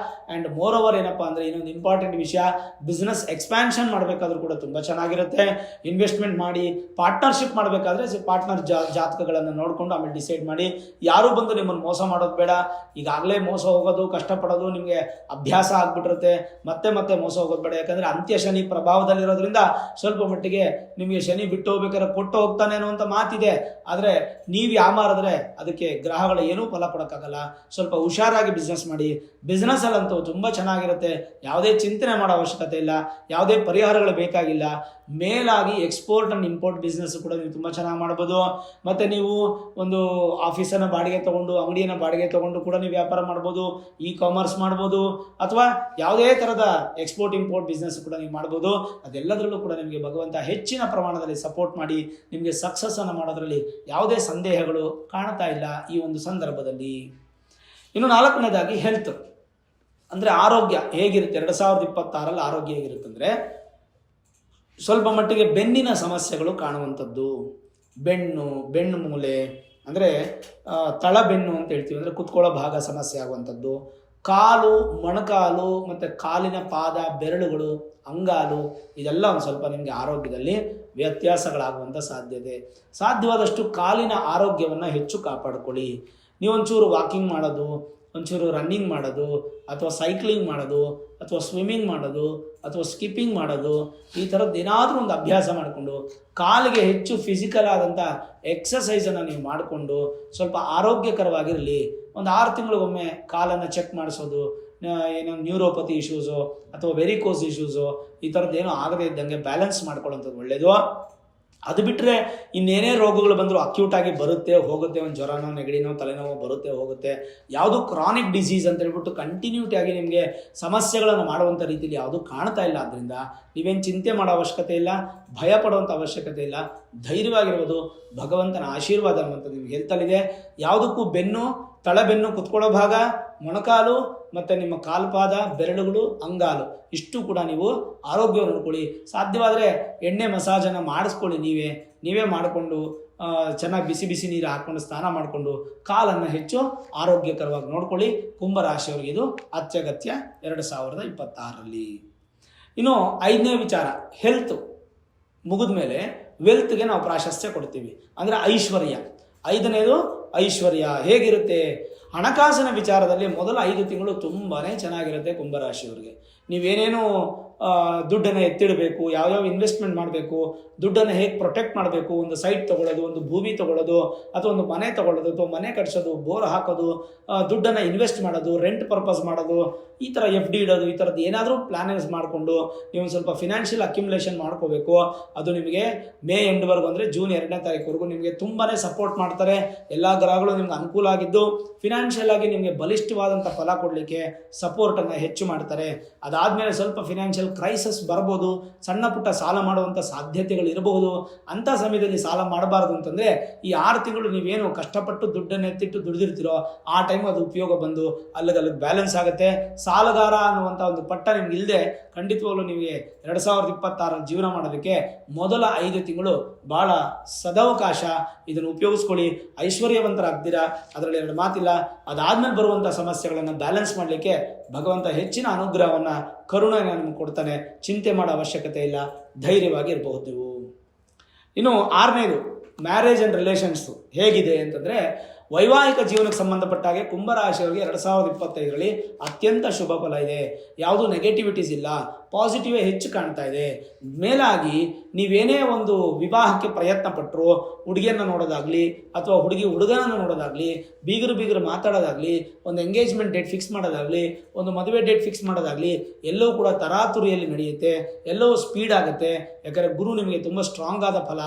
ಆ್ಯಂಡ್ ಮೋರ್ ಓವರ್ ಏನಪ್ಪ ಅಂದರೆ ಇನ್ನೊಂದು ಇಂಪಾರ್ಟೆಂಟ್ ವಿಷಯ, ಬಿಸ್ನೆಸ್ ಎಕ್ಸ್ಪ್ಯಾನ್ಷನ್ ಮಾಡಬೇಕಾದ್ರೂ ಕೂಡ ತುಂಬ ಚೆನ್ನಾಗಿರುತ್ತೆ. ಇನ್ವೆಸ್ಟ್ಮೆಂಟ್ ಮಾಡಿ, ಪಾರ್ಟ್ನರ್ಶಿಪ್ ಮಾಡಬೇಕಾದ್ರೆ ಪಾರ್ಟ್ನರ್ ಜಾತಕಗಳನ್ನು ನೋಡಿಕೊಂಡು ಆಮೇಲೆ ಡಿಸೈಡ್ ಮಾಡಿ. ಯಾರೂ ಬಂದು ನಿಮ್ಮನ್ನು ಮೋಸ ಮಾಡೋದು ಬೇಡ. ಈಗಾಗಲೇ ಮೋಸ ಹೋಗೋದು, ಕಷ್ಟಪಡೋದು ನಿಮಗೆ ಅಭ್ಯಾಸ ಆಗಿಬಿಟ್ಟಿರುತ್ತೆ. ಮತ್ತೆ ಮತ್ತೆ ಮೋಸ ಹೋಗೋದು ಬೇಡ. ಯಾಕಂದರೆ ಅಂತ್ಯ ಶನಿ ಪ್ರಭಾವದಲ್ಲಿರೋದ್ರಿಂದ ಸ್ವಲ್ಪ ಮಟ್ಟಿಗೆ ನಿಮಗೆ ಶನಿ ಬಿಟ್ಟು ಹೋಗ್ಬೇಕಾದ್ರೆ ಕೊಟ್ಟು ಹೋಗ್ತಾನೆ ಅನ್ನುವಂಥ ಮಾತಿದೆ. ಆದರೆ ನೀವು ಯಾಮಾರಿದ್ರೆ ಅದಕ್ಕೆ ಗ್ರಹಗಳು ಏನೂ ಫಲ ಕೊಡೋಕ್ಕಾಗಲ್ಲ. ಸ್ವಲ್ಪ ಹುಷಾರಾಗಿ ಬಿಸ್ನೆಸ್ ಮಾಡಿ. ಬಿಸ್ನೆಸ್ಸಲ್ಲಂತೂ ತುಂಬ ಚೆನ್ನಾಗಿರುತ್ತೆ. ಯಾವುದೇ ಚಿಂತನೆ ಮಾಡೋ ಅವಶ್ಯಕತೆ ಇಲ್ಲ, ಯಾವುದೇ ಪರಿಹಾರಗಳು ಬೇಕಾಗಿಲ್ಲ. ಮೇಲಾಗಿ ಎಕ್ಸ್ಪೋರ್ಟ್ ಆ್ಯಂಡ್ ಇಂಪೋರ್ಟ್ ಬಿಸ್ನೆಸ್ ಕೂಡ ನೀವು ತುಂಬ ಚೆನ್ನಾಗಿ ಮಾಡ್ಬೋದು. ಮತ್ತು ನೀವು ಒಂದು ಆಫೀಸನ್ನು ಬಾಡಿಗೆ ತೊಗೊಂಡು, ಅಂಗಡಿಯನ್ನು ಬಾಡಿಗೆ ತೊಗೊಂಡು ಕೂಡ ನೀವು ವ್ಯಾಪಾರ ಮಾಡ್ಬೋದು. ಇ ಕಾಮರ್ಸ್ ಮಾಡ್ಬೋದು, ಅಥವಾ ಯಾವುದೇ ಥರದ ಎಕ್ಸ್ಪೋರ್ಟ್ ಇಂಪೋರ್ಟ್ ಬಿಸ್ನೆಸ್ ಕೂಡ ನೀವು ಮಾಡ್ಬೋದು. ಅದೆಲ್ಲದರಲ್ಲೂ ಕೂಡ ನಿಮಗೆ ಭಗವಂತ ಹೆಚ್ಚಿನ ಪ್ರಮಾಣದಲ್ಲಿ ಸಪೋರ್ಟ್ ಮಾಡಿ ನಿಮಗೆ ಸಕ್ಸಸ್ಸನ್ನು ಮಾಡೋದರಲ್ಲಿ ಯಾವುದೇ ಸಂದೇಹಗಳು ಕಾಣ್ತಾ ಇಲ್ಲ ಈ ಒಂದು ಸಂದರ್ಭದಲ್ಲಿ. ಇನ್ನು 4ನೇದಾಗಿ ಹೆಲ್ತ್, ಅಂದರೆ ಆರೋಗ್ಯ ಹೇಗಿರುತ್ತೆ 2026ರಲ್ಲಿ ಆರೋಗ್ಯ ಹೇಗಿರುತ್ತೆ ಅಂದರೆ ಸ್ವಲ್ಪ ಮಟ್ಟಿಗೆ ಬೆನ್ನಿನ ಸಮಸ್ಯೆಗಳು ಕಾಣುವಂಥದ್ದು. ಬೆನ್ನು ಮೂಲೆ ಅಂದರೆ ತಳಬೆನ್ನು ಅಂತ ಹೇಳ್ತೀವಿ, ಅಂದರೆ ಕುತ್ಕೊಳ್ಳೋ ಭಾಗ ಸಮಸ್ಯೆ ಆಗುವಂಥದ್ದು. ಕಾಲು, ಮೊಣಕಾಲು ಮತ್ತು ಕಾಲಿನ ಪಾದ, ಬೆರಳುಗಳು, ಅಂಗಾಲು, ಇದೆಲ್ಲ ಒಂದು ಸ್ವಲ್ಪ ನಿಮಗೆ ಆರೋಗ್ಯದಲ್ಲಿ ವ್ಯತ್ಯಾಸಗಳಾಗುವಂಥ ಸಾಧ್ಯವಾದಷ್ಟು ಕಾಲಿನ ಆರೋಗ್ಯವನ್ನು ಹೆಚ್ಚು ಕಾಪಾಡಿಕೊಳ್ಳಿ. ನೀವೊಂಚೂರು ವಾಕಿಂಗ್ ಮಾಡೋದು, ಒಂಚೂರು ರನ್ನಿಂಗ್ ಮಾಡೋದು, ಅಥವಾ ಸೈಕ್ಲಿಂಗ್ ಮಾಡೋದು, ಅಥವಾ ಸ್ವಿಮ್ಮಿಂಗ್ ಮಾಡೋದು, ಅಥವಾ ಸ್ಕಿಪ್ಪಿಂಗ್ ಮಾಡೋದು, ಈ ಥರದ್ದು ಏನಾದರೂ ಒಂದು ಅಭ್ಯಾಸ ಮಾಡಿಕೊಂಡು ಕಾಲಿಗೆ ಹೆಚ್ಚು ಫಿಸಿಕಲ್ ಆದಂಥ ಎಕ್ಸಸೈಸನ್ನು ನೀವು ಮಾಡಿಕೊಂಡು ಸ್ವಲ್ಪ ಆರೋಗ್ಯಕರವಾಗಿರಲಿ. ಒಂದು 6 ತಿಂಗಳಿಗೊಮ್ಮೆ ಕಾಲನ್ನು ಚೆಕ್ ಮಾಡಿಸೋದು, ಏನೋ ನ್ಯೂರೋಪತಿ ಇಶ್ಯೂಸು ಅಥವಾ ವೆರಿಕೋಸ್ ಇಶ್ಯೂಸು ಈ ಥರದ್ದು ಏನೋ ಆಗದೇ ಇದ್ದಂಗೆ ಬ್ಯಾಲೆನ್ಸ್ ಮಾಡ್ಕೊಳ್ಳೋಂಥದ್ದು ಒಳ್ಳೆಯದು. ಅದು ಬಿಟ್ಟರೆ ಇನ್ನೇನೇ ರೋಗಗಳು ಬಂದರೂ ಅಕ್ಯೂಟಾಗಿ ಬರುತ್ತೆ ಹೋಗುತ್ತೆ. ಒಂದು ಜ್ವರನೋ, ನೆಗಡಿನೋ, ತಲೆನೋವು ಬರುತ್ತೆ ಹೋಗುತ್ತೆ. ಯಾವುದು ಕ್ರಾನಿಕ್ ಡಿಸೀಸ್ ಅಂತ ಹೇಳ್ಬಿಟ್ಟು ಕಂಟಿನ್ಯೂಟಿಯಾಗಿ ನಿಮಗೆ ಸಮಸ್ಯೆಗಳನ್ನು ಮಾಡುವಂಥ ರೀತಿಯಲ್ಲಿ ಯಾವುದೂ ಕಾಣ್ತಾ ಇಲ್ಲ. ಆದ್ದರಿಂದ ನೀವೇನು ಚಿಂತೆ ಮಾಡೋ ಅವಶ್ಯಕತೆ ಇಲ್ಲ, ಭಯ ಪಡುವಂಥ ಅವಶ್ಯಕತೆ ಇಲ್ಲ. ಧೈರ್ಯವಾಗಿರ್ಬೋದು. ಭಗವಂತನ ಆಶೀರ್ವಾದ ಅನ್ನುವಂಥದ್ದು ನಿಮ್ಗೆ ಹೆಲ್ತಲ್ಲಿದೆ. ಯಾವುದಕ್ಕೂ ಬೆನ್ನು, ತಳಬೆನ್ನು, ಕುತ್ಕೊಳ್ಳೋ ಭಾಗ, ಮೊಣಕಾಲು ಮತ್ತು ನಿಮ್ಮ ಕಾಲ್ಪಾದ, ಬೆರಳುಗಳು, ಅಂಗಾಲು ಇಷ್ಟು ಕೂಡ ನೀವು ಆರೋಗ್ಯವನ್ನು ನೋಡ್ಕೊಳ್ಳಿ. ಸಾಧ್ಯವಾದರೆ ಎಣ್ಣೆ ಮಸಾಜನ್ನು ಮಾಡಿಸ್ಕೊಳ್ಳಿ. ನೀವೇ ಮಾಡಿಕೊಂಡು ಚೆನ್ನಾಗಿ ಬಿಸಿ ಬಿಸಿ ನೀರು ಹಾಕ್ಕೊಂಡು ಸ್ನಾನ ಮಾಡಿಕೊಂಡು ಕಾಲನ್ನು ಹೆಚ್ಚು ಆರೋಗ್ಯಕರವಾಗಿ ನೋಡ್ಕೊಳ್ಳಿ. ಕುಂಭರಾಶಿಯವರಿಗೆ ಇದು ಅತ್ಯಗತ್ಯ 2026ರಲ್ಲಿ. ಇನ್ನು 5ನೇ ವಿಚಾರ, ಹೆಲ್ತ್ ಮುಗಿದ ಮೇಲೆ ವೆಲ್ತ್ಗೆ ನಾವು ಪ್ರಾಶಸ್ತ್ಯ ಕೊಡ್ತೀವಿ, ಅಂದರೆ ಐಶ್ವರ್ಯ. 5ನೇದು ಐಶ್ವರ್ಯ ಹೇಗಿರುತ್ತೆ? ಹಣಕಾಸಿನ ವಿಚಾರದಲ್ಲಿ ಮೊದಲ 5 ತಿಂಗಳು ತುಂಬಾ ಚೆನ್ನಾಗಿರುತ್ತೆ ಕುಂಭರಾಶಿಯವರಿಗೆ. ನೀವೇನೇನು ದುಡ್ಡನ್ನು ಎತ್ತಿಡಬೇಕು, ಯಾವ್ಯಾವ ಇನ್ವೆಸ್ಟ್ಮೆಂಟ್ ಮಾಡಬೇಕು, ದುಡ್ಡನ್ನು ಹೇಗೆ ಪ್ರೊಟೆಕ್ಟ್ ಮಾಡಬೇಕು, ಒಂದು ಸೈಟ್ ತೊಗೊಳ್ಳೋದು, ಒಂದು ಭೂಮಿ ತೊಗೊಳ್ಳೋದು, ಅಥವಾ ಒಂದು ಮನೆ ತೊಗೊಳ್ಳೋದು, ಅಥವಾ ಮನೆ ಕಟ್ಸೋದು, ಬೋರ್ ಹಾಕೋದು, ದುಡ್ಡನ್ನು ಇನ್ವೆಸ್ಟ್ ಮಾಡೋದು, ರೆಂಟ್ ಪರ್ಪಸ್ ಮಾಡೋದು, ಈ ಥರ FD ಇಡೋದು, ಈ ಥರದ್ದು ಏನಾದರೂ ಪ್ಲಾನಿಂಗ್ಸ್ ಮಾಡಿಕೊಂಡು ನೀವು ಒಂದು ಸ್ವಲ್ಪ ಫಿನಾನ್ಷಿಯಲ್ ಅಕ್ಯುಮುಲೇಷನ್ ಮಾಡ್ಕೋಬೇಕು. ಅದು ನಿಮಗೆ ಮೇ ಎಂಡ್ವರೆಗೂ, ಅಂದರೆ ಜೂನ್ 2ನೇ ತಾರೀಕುವರೆಗೂ ನಿಮಗೆ ತುಂಬಾ ಸಪೋರ್ಟ್ ಮಾಡ್ತಾರೆ. ಎಲ್ಲ ಗ್ರಹಗಳು ನಿಮ್ಗೆ ಅನುಕೂಲ ಆಗಿದ್ದು ಫಿನಾನ್ಷಿಯಲ್ ಆಗಿ ನಿಮಗೆ ಬಲಿಷ್ಠವಾದಂಥ ಫಲ ಕೊಡಲಿಕ್ಕೆ ಸಪೋರ್ಟನ್ನು ಹೆಚ್ಚು ಮಾಡ್ತಾರೆ. ಅದಾದಮೇಲೆ ಸ್ವಲ್ಪ ಫಿನಾನ್ಷಿಯಲ್ ಕ್ರೈಸಿಸ್ ಬರ್ಬೋದು, ಸಣ್ಣ ಪುಟ್ಟ ಸಾಲ ಮಾಡುವಂಥ ಸಾಧ್ಯತೆಗಳು ಇರಬಹುದು. ಅಂಥ ಸಮಯದಲ್ಲಿ ಸಾಲ ಮಾಡಬಾರ್ದು ಅಂತಂದರೆ ಈ 6 ತಿಂಗಳು ನೀವೇನು ಕಷ್ಟಪಟ್ಟು ದುಡ್ಡನ್ನು ಎತ್ತಿಟ್ಟು ದುಡಿದಿರ್ತೀರೋ ಆ ಟೈಮ್ ಅದು ಉಪಯೋಗ ಬಂದು ಅಲ್ಲಿಗೆ ಬ್ಯಾಲೆನ್ಸ್ ಆಗುತ್ತೆ. ಸಾಲಗಾರ ಅನ್ನುವಂಥ ಒಂದು ಪಟ್ಟ ನಿಮ್ಗೆ ಇಲ್ಲದೆ ಖಂಡಿತವಾಗ್ಲೂ ನಿಮಗೆ 2026 ಜೀವನ ಮಾಡೋದಕ್ಕೆ ಮೊದಲ 5 ತಿಂಗಳು ಭಾಳ ಸದವಕಾಶ. ಇದನ್ನು ಉಪಯೋಗಿಸ್ಕೊಳ್ಳಿ, ಐಶ್ವರ್ಯವಂತರಾಗ್ತೀರಾ, ಅದರಲ್ಲಿ 2 ಮಾತಿಲ್ಲ. ಅದಾದ್ಮೇಲೆ ಬರುವಂಥ ಸಮಸ್ಯೆಗಳನ್ನು ಬ್ಯಾಲೆನ್ಸ್ ಮಾಡಲಿಕ್ಕೆ ಭಗವಂತ ಹೆಚ್ಚಿನ ಅನುಗ್ರಹವನ್ನು, ಕರುಣೆಯನ್ನು ನಿಮ್ಗೆ ಕೊಡ್ತಾನೆ. ಚಿಂತೆ ಮಾಡೋ ಅವಶ್ಯಕತೆ ಇಲ್ಲ, ಧೈರ್ಯವಾಗಿ ಇರಬಹುದು ನೀವು. ಇನ್ನು 6ನೇದು ಮ್ಯಾರೇಜ್ ಆ್ಯಂಡ್ ರಿಲೇಷನ್ಸು ಹೇಗಿದೆ ಅಂತಂದರೆ ವೈವಾಹಿಕ ಜೀವನಕ್ಕೆ ಸಂಬಂಧಪಟ್ಟ ಹಾಗೆ ಕುಂಭರಾಶಿಯವರಿಗೆ 2025ರಲ್ಲಿ ಅತ್ಯಂತ ಶುಭ ಫಲ ಇದೆ. ಯಾವುದು ನೆಗೆಟಿವಿಟೀಸ್ ಇಲ್ಲ, ಪಾಸಿಟಿವೇ ಹೆಚ್ಚು ಕಾಣ್ತಾ ಇದೆ. ಮೇಲಾಗಿ ನೀವೇನೇ ಒಂದು ವಿವಾಹಕ್ಕೆ ಪ್ರಯತ್ನ ಪಟ್ಟರು, ಹುಡುಗಿಯನ್ನು ನೋಡೋದಾಗ್ಲಿ ಅಥವಾ ಹುಡುಗನನ್ನು ನೋಡೋದಾಗ್ಲಿ, ಬೀಗರು ಮಾತಾಡೋದಾಗ್ಲಿ, ಒಂದು ಎಂಗೇಜ್ಮೆಂಟ್ ಡೇಟ್ ಫಿಕ್ಸ್ ಮಾಡೋದಾಗ್ಲಿ, ಒಂದು ಮದುವೆ ಡೇಟ್ ಫಿಕ್ಸ್ ಮಾಡೋದಾಗ್ಲಿ, ಎಲ್ಲವೂ ಕೂಡ ತರಾತುರಿಯಲ್ಲಿ ನಡೆಯುತ್ತೆ, ಎಲ್ಲವೂ ಸ್ಪೀಡ್ ಆಗುತ್ತೆ. ಯಾಕಂದರೆ ಗುರು ನಿಮಗೆ ತುಂಬ ಸ್ಟ್ರಾಂಗ್ ಆದ ಫಲ.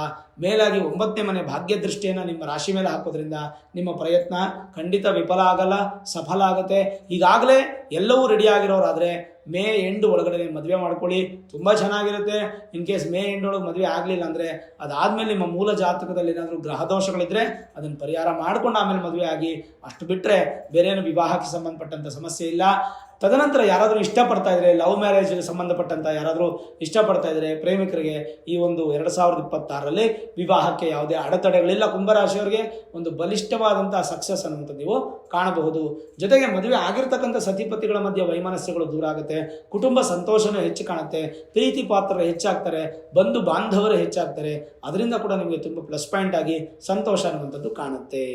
ಮೇಲಾಗಿ 9ನೇ ಮನೆ ಭಾಗ್ಯ ದೃಷ್ಟಿಯನ್ನು ನಿಮ್ಮ ರಾಶಿ ಮೇಲೆ ಹಾಕೋದ್ರಿಂದ ನಿಮ್ಮ ಪ್ರಯತ್ನ ಖಂಡಿತ ವಿಫಲ ಆಗಲ್ಲ, ಸಫಲ ಆಗುತ್ತೆ. ಈಗಾಗಲೇ ಎಲ್ಲವೂ ರೆಡಿ ಆಗಿರೋರಾದರೆ ಮೇ ಎಂಡ್ ಒಳಗಡೆ ಮದುವೆ ಮಾಡ್ಕೊಳ್ಳಿ, ತುಂಬ ಚೆನ್ನಾಗಿರುತ್ತೆ. ಇನ್ ಕೇಸ್ ಮೇ ಎಂಡ್ ಒಳಗೆ ಮದುವೆ ಆಗಲಿಲ್ಲ ಅಂದರೆ ಅದಾದಮೇಲೆ ನಿಮ್ಮ ಮೂಲ ಜಾತಕದಲ್ಲಿ ಏನಾದರೂ ಗ್ರಹ ದೋಷಗಳಿದ್ದರೆ ಅದನ್ನು ಪರಿಹಾರ ಮಾಡ್ಕೊಂಡು ಆಮೇಲೆ ಮದುವೆ ಆಗಿ. ಅಷ್ಟು ಬಿಟ್ಟರೆ ಬೇರೆ ಏನು ವಿವಾಹಕ್ಕೆ ಸಂಬಂಧಪಟ್ಟಂಥ ಸಮಸ್ಯೆ ಇಲ್ಲ. ತದನಂತರ ಯಾರಾದರೂ ಇಷ್ಟಪಡ್ತಾ ಇದ್ದರೆ, ಲವ್ ಮ್ಯಾರೇಜ್ಗೆ ಸಂಬಂಧಪಟ್ಟಂಥ ಯಾರಾದರೂ ಇಷ್ಟಪಡ್ತಾ ಇದ್ದರೆ ಪ್ರೇಮಿಕರಿಗೆ ಈ ಒಂದು 2026ರಲ್ಲಿ ವಿವಾಹಕ್ಕೆ ಯಾವುದೇ ಅಡೆತಡೆಗಳಿಲ್ಲ. ಕುಂಭರಾಶಿಯವರಿಗೆ ಒಂದು ಬಲಿಷ್ಠವಾದಂಥ ಸಕ್ಸಸ್ ಅನ್ನುವಂಥದ್ದು ನೀವು ಕಾಣಬಹುದು. ಜೊತೆಗೆ ಮದುವೆ ಆಗಿರ್ತಕ್ಕಂಥ ಸತಿಪತಿಗಳ ಮಧ್ಯೆ ವೈಮನಸ್ಯಗಳು ದೂರ ಆಗುತ್ತೆ, ಕುಟುಂಬ ಸಂತೋಷನೂ ಹೆಚ್ಚು ಕಾಣುತ್ತೆ, ಪ್ರೀತಿ ಪಾತ್ರರು ಹೆಚ್ಚಾಗ್ತಾರೆ, ಬಂಧು ಬಾಂಧವರು ಹೆಚ್ಚಾಗ್ತಾರೆ. ಅದರಿಂದ ಕೂಡ ನಿಮಗೆ ತುಂಬ ಪ್ಲಸ್ ಪಾಯಿಂಟ್ ಆಗಿ ಸಂತೋಷ ಅನ್ನುವಂಥದ್ದು ಕಾಣುತ್ತೆ.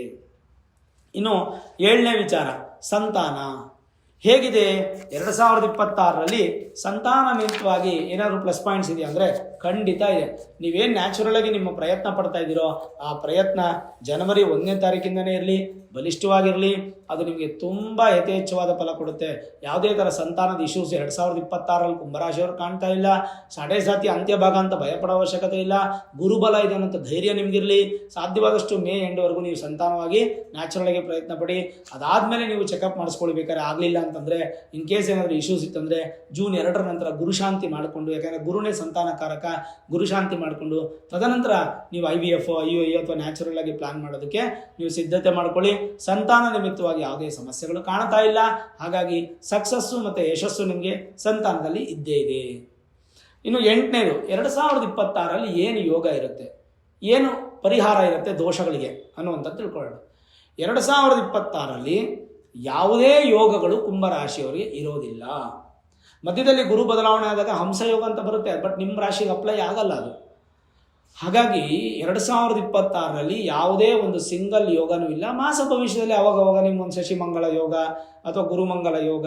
ಇನ್ನು 7ನೇ ವಿಚಾರ, ಸಂತಾನ ಹೇಗಿದೆ? 2026ರಲ್ಲಿ ಸಂತಾನ ನಿಮಿತ್ತವಾಗಿ ಏನಾದರೂ ಪ್ಲಸ್ ಪಾಯಿಂಟ್ಸ್ ಇದೆಯಾ ಅಂದರೆ ಖಂಡಿತ ಇದೆ. ನೀವೇನು ನ್ಯಾಚುರಲ್ ಆಗಿ ನಿಮ್ಮ ಪ್ರಯತ್ನ ಪಡ್ತಾ ಇದ್ದೀರೋ ಆ ಪ್ರಯತ್ನ ಜನವರಿ 1ನೇ ತಾರೀಕಿಂದನೇ ಇರಲಿ, ಬಲಿಷ್ಠವಾಗಿರಲಿ, ಅದು ನಿಮಗೆ ತುಂಬ ಯಥೇಚ್ಛವಾದ ಫಲ ಕೊಡುತ್ತೆ. ಯಾವುದೇ ಥರ ಸಂತಾನದ ಇಶ್ಯೂಸ್ 2026ರಲ್ಲಿ ಕುಂಭರಾಶಿಯವರು ಕಾಣ್ತಾ ಇಲ್ಲ. ಸಾಡೆ ಸಾತಿ ಅಂತ್ಯಭಾಗ ಅಂತ ಭಯಪಡೋ ಅವಶ್ಯಕತೆ ಇಲ್ಲ. ಗುರುಬಲ ಇದೆ ಅನ್ನೋಂಥ ಧೈರ್ಯ ನಿಮಗಿರಲಿ. ಸಾಧ್ಯವಾದಷ್ಟು ಮೇ ಎಂಡ್ವರೆಗೂ ನೀವು ಸಂತಾನವಾಗಿ ನ್ಯಾಚುರಲ್ ಆಗಿ ಪ್ರಯತ್ನ ಪಡಿ. ಅದಾದಮೇಲೆ ನೀವು ಚೆಕಪ್ ಮಾಡಿಸ್ಕೊಳ್ಬೇಕಾದ್ರೆ ಆಗಲಿಲ್ಲ ಅಂತಂದರೆ, ಇನ್ ಕೇಸ್ ಏನಾದರೂ ಇಶ್ಯೂಸ್ ಇತ್ತಂದರೆ ಜೂನ್ 2ರ ನಂತರ ಗುರುಶಾಂತಿ ಮಾಡಿಕೊಂಡು, ಯಾಕಂದರೆ ಗುರುನೇ ಸಂತಾನಕಾರಕ, ಗುರುಶಾಂತಿ ಮಾಡಿಕೊಂಡು ತದನಂತರ ನೀವು IVF, IUI ಅಥವಾ ನ್ಯಾಚುರಲ್ ಆಗಿ ಪ್ಲಾನ್ ಮಾಡೋದಕ್ಕೆ ನೀವು ಸಿದ್ಧತೆ ಮಾಡ್ಕೊಳ್ಳಿ. ಸಂತಾನ ನಿಮಿತ್ತವಾಗಿ ಯಾವುದೇ ಸಮಸ್ಯೆಗಳು ಕಾಣ್ತಾ ಇಲ್ಲ. ಹಾಗಾಗಿ ಸಕ್ಸಸ್ಸು ಮತ್ತು ಯಶಸ್ಸು ನಿಮಗೆ ಸಂತಾನದಲ್ಲಿ ಇದ್ದೇ ಇದೆ. ಇನ್ನು 8ನೇದು, 2026ರಲ್ಲಿ ಏನು ಯೋಗ ಇರುತ್ತೆ, ಏನು ಪರಿಹಾರ ಇರುತ್ತೆ ದೋಷಗಳಿಗೆ ಅನ್ನುವಂಥದ್ದು ತಿಳ್ಕೊಳ್ಳೋಣ. 2026ರಲ್ಲಿ ಯಾವುದೇ ಯೋಗಗಳು ಕುಂಭರಾಶಿಯವರಿಗೆ ಇರೋದಿಲ್ಲ. ಮಧ್ಯದಲ್ಲಿ ಗುರು ಬದಲಾವಣೆ ಆದಾಗ ಹಂಸಯೋಗ ಅಂತ ಬರುತ್ತೆ, ಬಟ್ ನಿಮ್ಮ ರಾಶಿಗೆ ಅಪ್ಲೈ ಆಗಲ್ಲ ಅದು. ಹಾಗಾಗಿ 2026ರಲ್ಲಿ ಯಾವುದೇ ಒಂದು ಸಿಂಗಲ್ ಯೋಗನೂ ಇಲ್ಲ. ಮಾಸ ಭವಿಷ್ಯದಲ್ಲಿ ಅವಾಗವಾಗ ನಿಮ್ಗೊಂದು ಶಶಿಮಂಗಳ ಯೋಗ ಅಥವಾ ಗುರುಮಂಗಲ ಯೋಗ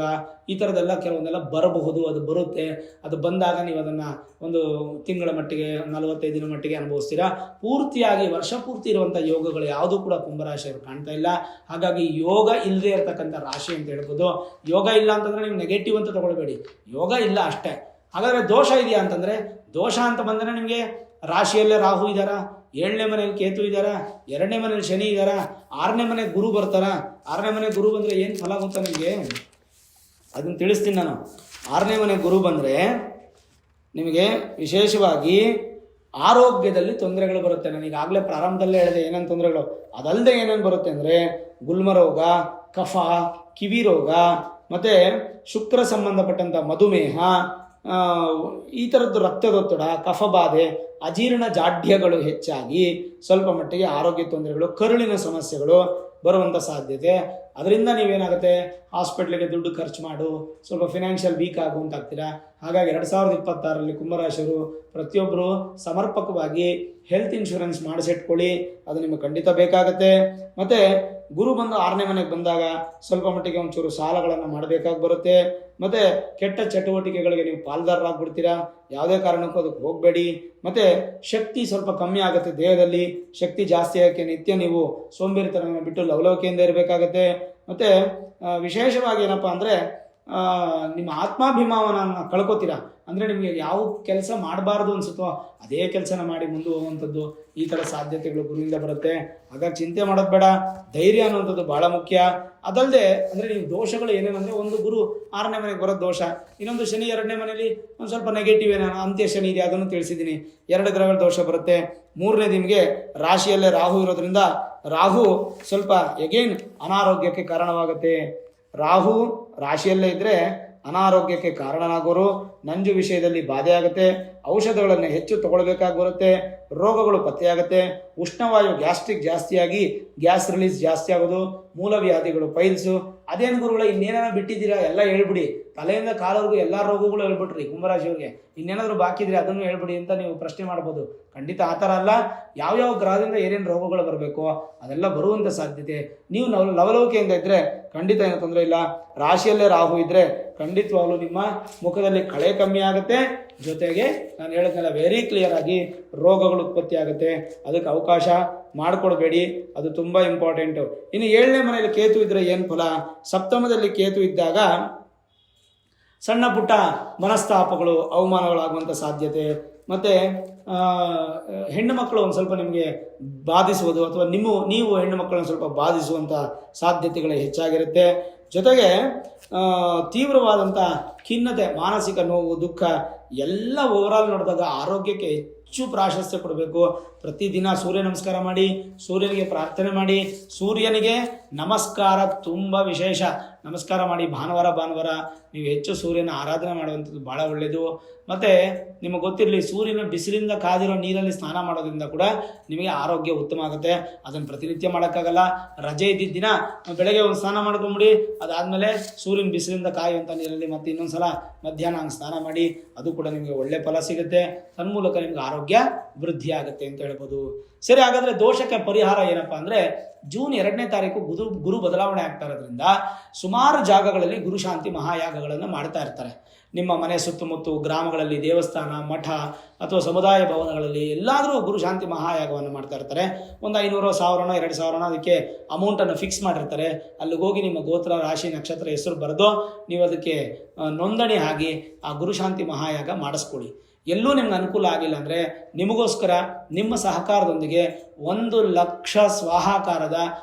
ಈ ಥರದ್ದೆಲ್ಲ ಕೆಲವೊಂದೆಲ್ಲ ಬರಬಹುದು, ಅದು ಬರುತ್ತೆ. ಅದು ಬಂದಾಗ ನೀವು ಅದನ್ನು ಒಂದು ತಿಂಗಳ ಮಟ್ಟಿಗೆ 45 ದಿನ ಮಟ್ಟಿಗೆ ಅನುಭವಿಸ್ತೀರಾ. ಪೂರ್ತಿಯಾಗಿ ವರ್ಷ ಪೂರ್ತಿ ಇರುವಂಥ ಯೋಗಗಳು ಯಾವುದೂ ಕೂಡ ಕುಂಭರಾಶಿಯವರು ಕಾಣ್ತಾ ಇಲ್ಲ. ಹಾಗಾಗಿ ಯೋಗ ಇಲ್ಲದೆ ಇರತಕ್ಕಂಥ ರಾಶಿ ಅಂತ ಹೇಳ್ಬೋದು. ಯೋಗ ಇಲ್ಲ ಅಂತಂದರೆ ನೀವು ನೆಗೆಟಿವ್ ಅಂತ ತಗೊಳ್ಬೇಡಿ, ಯೋಗ ಇಲ್ಲ ಅಷ್ಟೇ. ಹಾಗಾದರೆ ದೋಷ ಇದೆಯಾ ಅಂತಂದರೆ, ದೋಷ ಅಂತ ಬಂದರೆ ನಿಮಗೆ ರಾಶಿಯಲ್ಲೇ ರಾಹು ಇದ್ದಾರಾ, 7ನೇ ಮನೆಯಲ್ಲಿ ಕೇತು ಇದ್ದಾರಾ, 2ನೇ ಮನೆಯಲ್ಲಿ ಶನಿ ಇದ್ದಾರಾ, 6ನೇ ಮನೆಗೆ ಗುರು ಬರ್ತಾರ. 6ನೇ ಮನೆ ಗುರು ಬಂದರೆ ಏನು ಫಲ ಗೊತ್ತಾ ನಿಮಗೆ? ಅದನ್ನು ತಿಳಿಸ್ತೀನಿ ನಾನು. 6ನೇ ಮನೆ ಗುರು ಬಂದರೆ ನಿಮಗೆ ವಿಶೇಷವಾಗಿ ಆರೋಗ್ಯದಲ್ಲಿ ತೊಂದರೆಗಳು ಬರುತ್ತೆ. ನಾನು ಈಗಾಗಲೇ ಪ್ರಾರಂಭದಲ್ಲೇ ಹೇಳಿದೆ ಏನೇನು ತೊಂದರೆಗಳು. ಅದಲ್ಲದೆ ಏನೇನು ಬರುತ್ತೆ ಅಂದರೆ ಗುಲ್ಮರೋಗ, ಕಫ, ಕಿವಿ ರೋಗ, ಮತ್ತು ಶುಕ್ರ ಸಂಬಂಧಪಟ್ಟಂಥ ಮಧುಮೇಹ, ಈ ಥರದ್ದು ರಕ್ತದೊತ್ತಡ, ಕಫಬಾಧೆ, ಅಜೀರ್ಣ ಜಾಡ್ಯಗಳು ಹೆಚ್ಚಾಗಿ ಸ್ವಲ್ಪ ಮಟ್ಟಿಗೆ ಆರೋಗ್ಯ ತೊಂದರೆಗಳು, ಕರುಳಿನ ಸಮಸ್ಯೆಗಳು ಬರುವಂಥ ಸಾಧ್ಯತೆ. ಅದರಿಂದ ನೀವೇನಾಗುತ್ತೆ, ಹಾಸ್ಪಿಟ್ಲಿಗೆ ದುಡ್ಡು ಖರ್ಚು ಮಾಡು, ಸ್ವಲ್ಪ ಫಿನಾನ್ಷಿಯಲ್ ವೀಕ್ ಆಗುವಂತಾಗ್ತೀರಾ. ಹಾಗಾಗಿ 2026ರಲ್ಲಿ ಕುಂಭರಾಶಿಯವರು ಪ್ರತಿಯೊಬ್ಬರು ಸಮರ್ಪಕವಾಗಿ ಹೆಲ್ತ್ ಇನ್ಶೂರೆನ್ಸ್ ಮಾಡಿಸಿಟ್ಕೊಳ್ಳಿ, ಅದು ನಿಮಗೆ ಖಂಡಿತ ಬೇಕಾಗುತ್ತೆ. ಮತ್ತು ಗುರು ಬಂದು 6ನೇ ಮನೆಗೆ ಬಂದಾಗ ಸ್ವಲ್ಪ ಮಟ್ಟಿಗೆ ಒಂಚೂರು ಸಾಲಗಳನ್ನು ಮಾಡಬೇಕಾಗಿ ಬರುತ್ತೆ. ಮತ್ತು ಕೆಟ್ಟ ಚಟುವಟಿಕೆಗಳಿಗೆ ನೀವು ಪಾಲ್ದಾರರಾಗ್ಬಿಡ್ತೀರಾ. ಯಾವುದೇ ಕಾರಣಕ್ಕೂ ಅದಕ್ಕೆ ಹೋಗಬೇಡಿ. ಮತ್ತು ಶಕ್ತಿ ಸ್ವಲ್ಪ ಕಮ್ಮಿ ಆಗುತ್ತೆ ದೇಹದಲ್ಲಿ. ಶಕ್ತಿ ಜಾಸ್ತಿ ಆಗೋಕ್ಕೆ ನಿತ್ಯ ನೀವು ಸೋಂಬೇರಿತನವನ್ನು ಬಿಟ್ಟು ಲವಲವಿಕೆಯಿಂದ ಇರಬೇಕಾಗತ್ತೆ. ಮತ್ತು ವಿಶೇಷವಾಗಿ ಏನಪ್ಪ ಅಂದರೆ ನಿಮ್ಮ ಆತ್ಮಾಭಿಮಾನವನ್ನು ಕಳ್ಕೊತೀರಾ. ಅಂದರೆ ನಿಮಗೆ ಯಾವ ಕೆಲಸ ಮಾಡಬಾರ್ದು ಅನಿಸುತ್ತೋ ಅದೇ ಕೆಲಸನ ಮಾಡಿ ಮುಂದೆ ಹೋಗುವಂಥದ್ದು, ಈ ಥರ ಸಾಧ್ಯತೆಗಳು ಗುರುವಿಂದ ಬರುತ್ತೆ. ಹಾಗಾಗಿ ಚಿಂತೆ ಮಾಡೋದು ಬೇಡ. ಧೈರ್ಯ ಅನ್ನುವಂಥದ್ದು ಭಾಳ ಮುಖ್ಯ. ಅದಲ್ಲದೆ ಅಂದರೆ ನೀವು ದೋಷಗಳು ಏನೇನಂದರೆ, ಒಂದು ಗುರು 6ನೇ ಮನೆಗೆ ಬರೋದು ದೋಷ, ಇನ್ನೊಂದು ಶನಿ 2ನೇ ಮನೆಯಲ್ಲಿ ಒಂದು ಸ್ವಲ್ಪ ನೆಗೆಟಿವ್ ಏನೋ ಅಂತ್ಯ ಶನಿ ಇದೆ, ಅದನ್ನು ತಿಳಿಸಿದ್ದೀನಿ. 2 ಗ್ರಹಗಳ ದೋಷ ಬರುತ್ತೆ. 3ನೇದು ನಿಮಗೆ ರಾಶಿಯಲ್ಲೇ ರಾಹು ಇರೋದ್ರಿಂದ ರಾಹು ಸ್ವಲ್ಪ ಎಗೇನ್ ಅನಾರೋಗ್ಯಕ್ಕೆ ಕಾರಣವಾಗುತ್ತೆ. ರಾಹು ರಾಶಿಯಲ್ಲೇ ಇದ್ದರೆ ಅನಾರೋಗ್ಯಕ್ಕೆ ಕಾರಣನಾಗೋರು, ನಂಜು ವಿಷಯದಲ್ಲಿ ಬಾಧೆ ಆಗುತ್ತೆ, ಔಷಧಗಳನ್ನು ಹೆಚ್ಚು ತಗೊಳ್ಬೇಕಾಗಿ ಬರುತ್ತೆ. ರೋಗಗಳು ಪತ್ತೆಯಾಗುತ್ತೆ. ಉಷ್ಣವಾಯು ಗ್ಯಾಸ್ಟ್ರಿಕ್ ಜಾಸ್ತಿಯಾಗಿ ಗ್ಯಾಸ್ ರಿಲೀಸ್ ಜಾಸ್ತಿ ಆಗೋದು, ಮೂಲವ್ಯಾಧಿಗಳು, ಪೈಲ್ಸು. ಅದೇನು ಗುರುಗಳೇ ಇನ್ನೇನ ಬಿಟ್ಟಿದ್ದೀರಾ, ಎಲ್ಲ ಹೇಳ್ಬಿಡಿ, ತಲೆಯಿಂದ ಕಾಲವರೆಗೂ ಎಲ್ಲ ರೋಗಗಳು ಹೇಳ್ಬಿಟ್ರಿ ಕುಂಭರಾಶಿಯವ್ರಿಗೆ, ಇನ್ನೇನಾದರೂ ಬಾಕಿ ಇದ್ರೆ ಅದನ್ನು ಹೇಳ್ಬಿಡಿ ಅಂತ ನೀವು ಪ್ರಶ್ನೆ ಮಾಡ್ಬೋದು. ಖಂಡಿತ ಆ ಥರ ಅಲ್ಲ. ಯಾವ್ಯಾವ ಗ್ರಹದಿಂದ ಏನೇನು ರೋಗಗಳು ಬರಬೇಕು ಅದೆಲ್ಲ ಬರುವಂಥ ಸಾಧ್ಯತೆ. ನೀವು ಲವಲವಿಕೆಯಿಂದ ಇದ್ದರೆ ಖಂಡಿತ ಏನೂ ತೊಂದರೆ ಇಲ್ಲ. ರಾಶಿಯಲ್ಲೇ ರಾಹು ಇದ್ದರೆ ಖಂಡಿತವಾಗ್ಲೂ ನಿಮ್ಮ ಮುಖದಲ್ಲಿ ಕಳೆ ಕಮ್ಮಿ ಆಗುತ್ತೆ. ಜೊತೆಗೆ ನಾನು ಹೇಳಿದ್ನೆಲ್ಲ ವೆರಿ ಕ್ಲಿಯರ್ ಆಗಿ ರೋಗಗಳು ಉತ್ಪತ್ತಿ ಆಗುತ್ತೆ. ಅದಕ್ಕೆ ಅವಕಾಶ ಮಾಡಿಕೊಡ್ಬೇಡಿ, ಅದು ತುಂಬ ಇಂಪಾರ್ಟೆಂಟು. ಇನ್ನು 7ನೇ ಮನೆಯಲ್ಲಿ ಕೇತು ಇದ್ದರೆ ಏನು ಫಲ? ಸಪ್ತಮದಲ್ಲಿ ಕೇತು ಇದ್ದಾಗ ಸಣ್ಣ ಪುಟ್ಟ ಮನಸ್ತಾಪಗಳು, ಅವಮಾನಗಳಾಗುವಂಥ ಸಾಧ್ಯತೆ, ಮತ್ತು ಹೆಣ್ಣು ಮಕ್ಕಳು ಒಂದು ಸ್ವಲ್ಪ ನಿಮಗೆ ಬಾಧಿಸುವುದು, ಅಥವಾ ನೀವು ಹೆಣ್ಣು ಮಕ್ಕಳನ್ನು ಸ್ವಲ್ಪ ಬಾಧಿಸುವಂಥ ಸಾಧ್ಯತೆಗಳು ಹೆಚ್ಚಾಗಿರುತ್ತೆ. ಜೊತೆಗೆ ತೀವ್ರವಾದಂಥ ಖಿನ್ನತೆ, ಮಾನಸಿಕ ನೋವು, ದುಃಖ ಎಲ್ಲ ಓವರಾಲ್ ನೋಡಿದಾಗ ಆರೋಗ್ಯಕ್ಕೆ ಹೆಚ್ಚು ಪ್ರಾಶಸ್ತ್ಯ ಕೊಡಬೇಕು. ಪ್ರತಿದಿನ ಸೂರ್ಯ ನಮಸ್ಕಾರ ಮಾಡಿ, ಸೂರ್ಯನಿಗೆ ಪ್ರಾರ್ಥನೆ ಮಾಡಿ. ಸೂರ್ಯನಿಗೆ ನಮಸ್ಕಾರ ತುಂಬ ವಿಶೇಷ. ನಮಸ್ಕಾರ ಮಾಡಿ ಭಾನುವಾರ ನೀವು ಹೆಚ್ಚು ಸೂರ್ಯನ ಆರಾಧನೆ ಮಾಡುವಂಥದ್ದು ಭಾಳ ಒಳ್ಳೆಯದು. ಮತ್ತು ನಿಮಗೆ ಗೊತ್ತಿರಲಿ, ಸೂರ್ಯನ ಬಿಸಿಲಿಂದ ಕಾದಿರೋ ನೀರಲ್ಲಿ ಸ್ನಾನ ಮಾಡೋದ್ರಿಂದ ಕೂಡ ನಿಮಗೆ ಆರೋಗ್ಯ ಉತ್ತಮ ಆಗುತ್ತೆ. ಅದನ್ನು ಪ್ರತಿನಿತ್ಯ ಮಾಡೋಕ್ಕಾಗಲ್ಲ. ರಜೆ ಇದ್ದಿದ್ದ ದಿನ ಬೆಳಗ್ಗೆ ಒಂದು ಸ್ನಾನ ಮಾಡ್ಕೊಂಬಿಡಿ, ಅದಾದಮೇಲೆ ಸೂರ್ಯನ ಬಿಸಿಲಿಂದ ಕಾಯುವಂಥ ನೀರಲ್ಲಿ ಮತ್ತೆ ಇನ್ನೊಂದು ಸಲ ಮಧ್ಯಾಹ್ನ ಹಂಗೆ ಸ್ನಾನ ಮಾಡಿ, ಅದು ಕೂಡ ನಿಮಗೆ ಒಳ್ಳೆ ಫಲ ಸಿಗುತ್ತೆ. ತನ್ಮೂಲಕ ನಿಮಗೆ ಆರೋಗ್ಯ ವೃದ್ಧಿ ಆಗುತ್ತೆ ಅಂತ ಹೇಳ್ಬೋದು. ಸರಿ, ಹಾಗಾದರೆ ದೋಷಕ್ಕೆ ಪರಿಹಾರ ಏನಪ್ಪ ಅಂದರೆ, ಜೂನ್ 2ನೇ ತಾರೀಕು ಗುರು ಬದಲಾವಣೆ ಆಗ್ತಾ ಇರೋದ್ರಿಂದ ಸುಮಾರು ಜಾಗಗಳಲ್ಲಿ ಗುರುಶಾಂತಿ ಮಹಾಯಾಗಗಳನ್ನು ಮಾಡ್ತಾ ಇರ್ತಾರೆ. ನಿಮ್ಮ ಮನೆ ಸುತ್ತಮುತ್ತ ಗ್ರಾಮಗಳಲ್ಲಿ ದೇವಸ್ಥಾನ, ಮಠ ಅಥವಾ ಸಮುದಾಯ ಭವನಗಳಲ್ಲಿ ಎಲ್ಲಾದರೂ ಗುರುಶಾಂತಿ ಮಹಾಯಾಗವನ್ನು ಮಾಡ್ತಾ ಇರ್ತಾರೆ. ಒಂದು 500, 1000, 2000 ಅದಕ್ಕೆ ಅಮೌಂಟನ್ನು ಫಿಕ್ಸ್ ಮಾಡಿರ್ತಾರೆ. ಅಲ್ಲಿಗೆ ಹೋಗಿ ನಿಮ್ಮ ಗೋತ್ರ, ರಾಶಿ, ನಕ್ಷತ್ರ ಹೆಸರು ಬರೆದು ನೀವು ಅದಕ್ಕೆ ನೋಂದಣಿ ಆಗಿ ಆ ಗುರುಶಾಂತಿ ಮಹಾಯಾಗ ಮಾಡಿಸ್ಕೊಳ್ಳಿ. ಎಲ್ಲೂ ನಿಮ್ಗೆ ಅನುಕೂಲ ಆಗಿಲ್ಲ ಅಂದರೆ ನಿಮಗೋಸ್ಕರ ನಿಮ್ಮ ಸಹಕಾರದೊಂದಿಗೆ 1 ಲಕ್ಷ ಸ್ವಾಹಾಕಾರದ